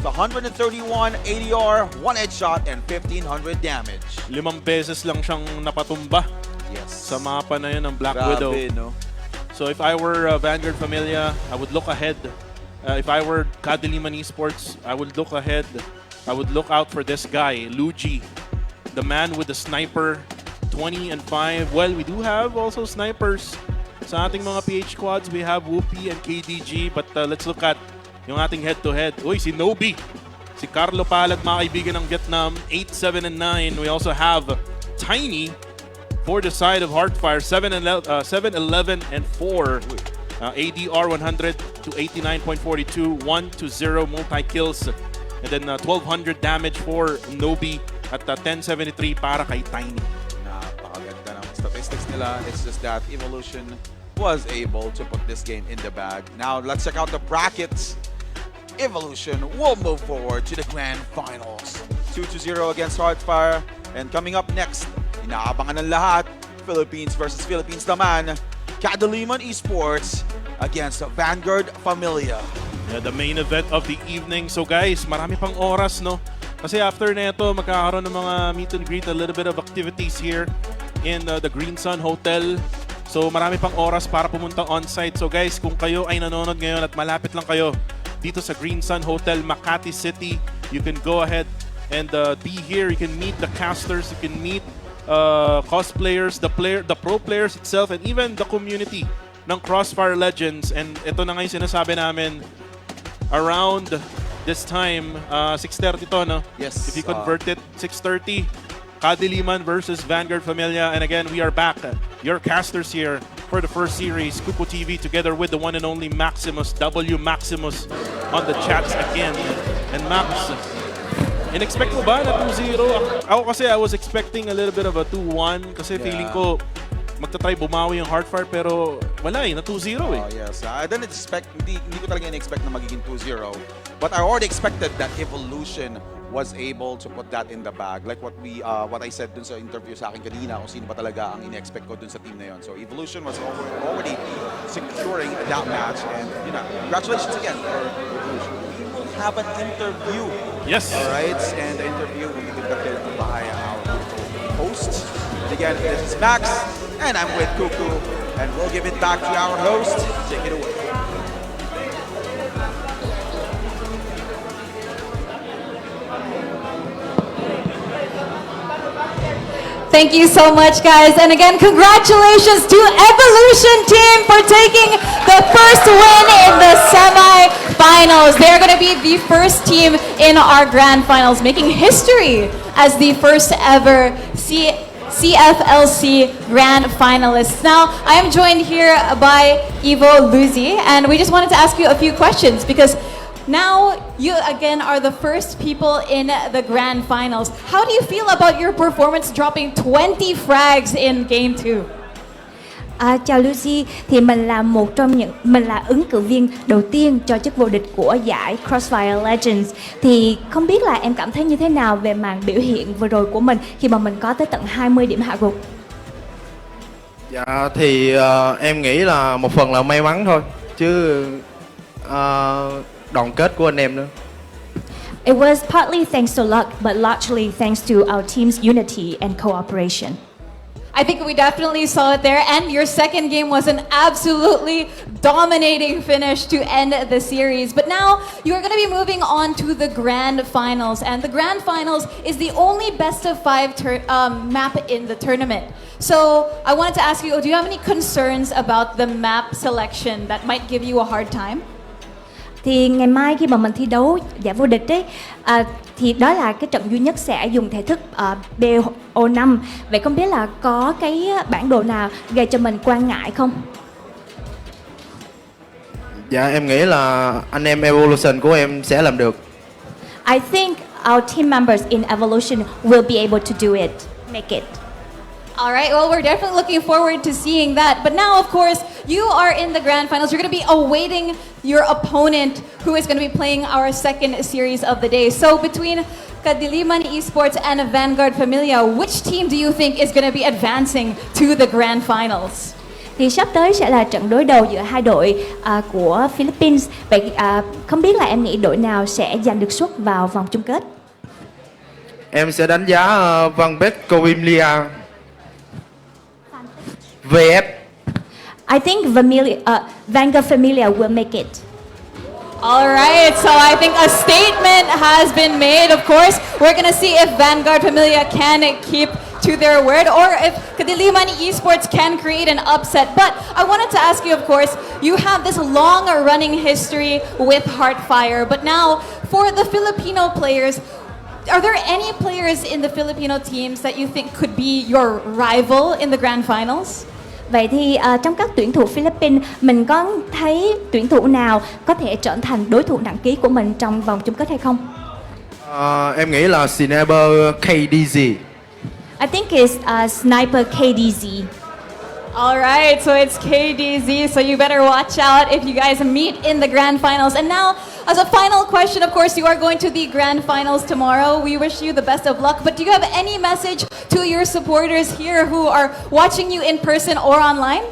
The 131 ADR, 1 headshot, and 1500 damage. 5 beses lang siyang napatumba Yes. sa mapa na yun ng Black Grabe, Widow. no? So if I were Vanguard Familia, I would look ahead. If I were Kadiliman Esports, I would look ahead. I would look out for this guy, Luigi, the man with the sniper, 20-5. Well, we do have also snipers sa ating mga PH squads. We have Whoopi and KDG, but let's look at yung ating head-to-head. Uy, si Nobi, si Carlo Palad, mga kaibigan ng Vietnam, 8-7-9. We also have Tiny for the side of Hardfire, 7-11-4. ADR 100 to 89.42, 1-0 multi-kills. And then 1,200 damage for Nobi at 1073 para kay Tiny. Napakaganda ng statistics nila. It's just that Evolution was able to put this game in the bag. Now, let's check out the brackets. Evolution will move forward to the Grand Finals. 2-0 against Hardfire. And coming up next, inaabangan ng lahat, Philippines versus Philippines naman. Kadiliman Esports against Vanguard Familia. Yeah, the main event of the evening. So guys, marami pang oras, no? Kasi after na ito, magkakaroon ng mga meet and greet, a little bit of activities here in the Green Sun Hotel. So marami pang oras para pumunta on-site. So guys, kung kayo ay nanonood ngayon at malapit lang kayo dito sa Green Sun Hotel, Makati City, you can go ahead and be here. You can meet the casters, you can meet cosplayers, the pro players itself, and even the community ng CrossFire Legends. And ito na nga yung sinasabi namin, around this time, 6:30 to, no? Yes. If you convert it, 6:30, Kadiliman versus Vanguard Familia. And again, we are back, your casters here for the first series, Kupo TV, together with the one and only Maximus, W Maximus, on the chats again. And Max, in-expect mo ba na 2-0? Ako kasi I was expecting a little bit of a 2-1 kasi feeling ko magta-try bumawi yung Hardfire pero wala na 2-0 eh. Oh, yes. I didn't expect, hindi ko talaga in-expect na magiging 2-0. But I already expected that Evolution was able to put that in the bag. Like what I said dun sa interview sa akin kanina, kung sino ba talaga ang in-expect ko dun sa team na yun. So Evolution was already securing that match. And congratulations again for Evolution. We will have an interview. Yes. All right, and the interview will be conducted by our host. And again, this is Max, and I'm with Kuku, and we'll give it back to our host. Take it away. Thank you so much, guys. And again, congratulations to Evolution team for taking the first win in the semi-finals. They're going to be the first team in our grand finals, making history as the first ever CFLC Grand Finalists. Now, I am joined here by Evo Luzi, and we just wanted to ask you a few questions because now you again are the first people in the Grand Finals. How do you feel about your performance dropping 20 frags in Game 2? Chào Lucy, thì mình là ứng cử viên đầu tiên cho chức vô địch của giải CrossFire Legends. Thì không biết là em cảm thấy như thế nào về màn biểu hiện vừa rồi của mình khi mà mình có tới tận 20 điểm hạ gục? Dạ thì em nghĩ là một phần là may mắn thôi chứ đoàn kết của anh em nữa. It was partly thanks to luck, but largely thanks to our team's unity and cooperation. I think we definitely saw it there, and your second game was an absolutely dominating finish to end the series. But now you are going to be moving on to the Grand Finals, and the Grand Finals is the only best of 5 map in the tournament. So I wanted to ask you, do you have any concerns about the map selection that might give you a hard time? Thì ngày mai khi mà mình thi đấu giải vô địch ấy, thì đó là cái trận duy nhất sẽ dùng thể thức BO5. Vậy không biết là có cái bản đồ nào gây cho mình quan ngại không? Dạ em nghĩ là anh em Evolution của em sẽ làm được. I think our team members in Evolution will be able to do it, make it. All right, well, we're definitely looking forward to seeing that. But now, of course, you are in the Grand Finals. You're going to be awaiting your opponent, who is going to be playing our second series of the day. So between Kadiliman Esports and Vanguard Familia, which team do you think is going to be advancing to the Grand Finals? Thì sắp tới sẽ là trận đối đầu giữa hai đội của Philippines. Vậy không biết là em nghĩ đội nào sẽ giành được suất vào vòng chung kết? Em sẽ đánh giá Vanguard Familia VF. I think Vanguard Familia will make it. All right, so I think a statement has been made. Of course, we're going to see if Vanguard Familia can keep to their word or if Kadiliman Esports can create an upset. But I wanted to ask you, of course, you have this long running history with Heartfire. But now, for the Filipino players, are there any players in the Filipino teams that you think could be your rival in the Grand Finals? Vậy thì trong các tuyển thủ Philippines, mình có thấy tuyển thủ nào có thể trở thành đối thủ nặng ký của mình trong vòng chung kết hay không? Em nghĩ là Sniper KDZ. I think it's Sniper KDZ. All right, so it's KDZ, so you better watch out if you guys meet in the Grand Finals. And now, as a final question, of course, you are going to the Grand Finals tomorrow. We wish you the best of luck, but do you have any message to your supporters here who are watching you in person or online?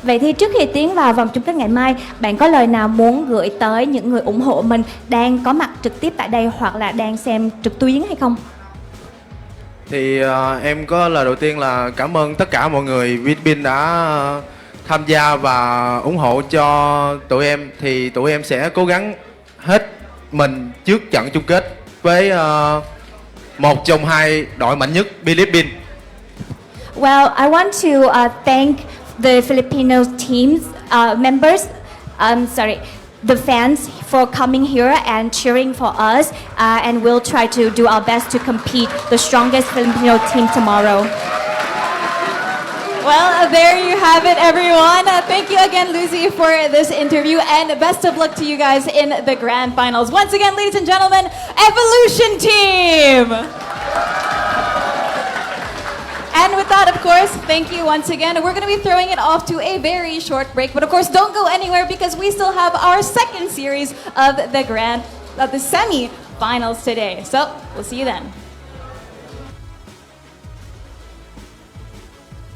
Vậy thì trước khi tiến vào vòng chung kết ngày mai, bạn có lời nào muốn gửi tới những người ủng hộ mình đang có mặt trực tiếp tại đây hoặc là đang xem trực tuyến hay không? Thì em có lời đầu tiên là cảm ơn tất cả mọi người Philippines đã tham gia và ủng hộ cho tụi em. Thì tụi em sẽ cố gắng hết mình trước trận chung kết với một trong hai đội mạnh nhất Philippines. Well, I want to thank the Filipino team's members. The fans for coming here and cheering for us, and we'll try to do our best to compete the strongest Filipino team tomorrow. Well, there you have it, everyone. Thank you again, Lucy, for this interview, and best of luck to you guys in the Grand Finals. Once again, ladies and gentlemen, Evolution Team! And with that, of course, thank you once again. We're going to be throwing it off to a very short break, but of course, don't go anywhere because we still have our second series of the semi-finals today. So, we'll see you then.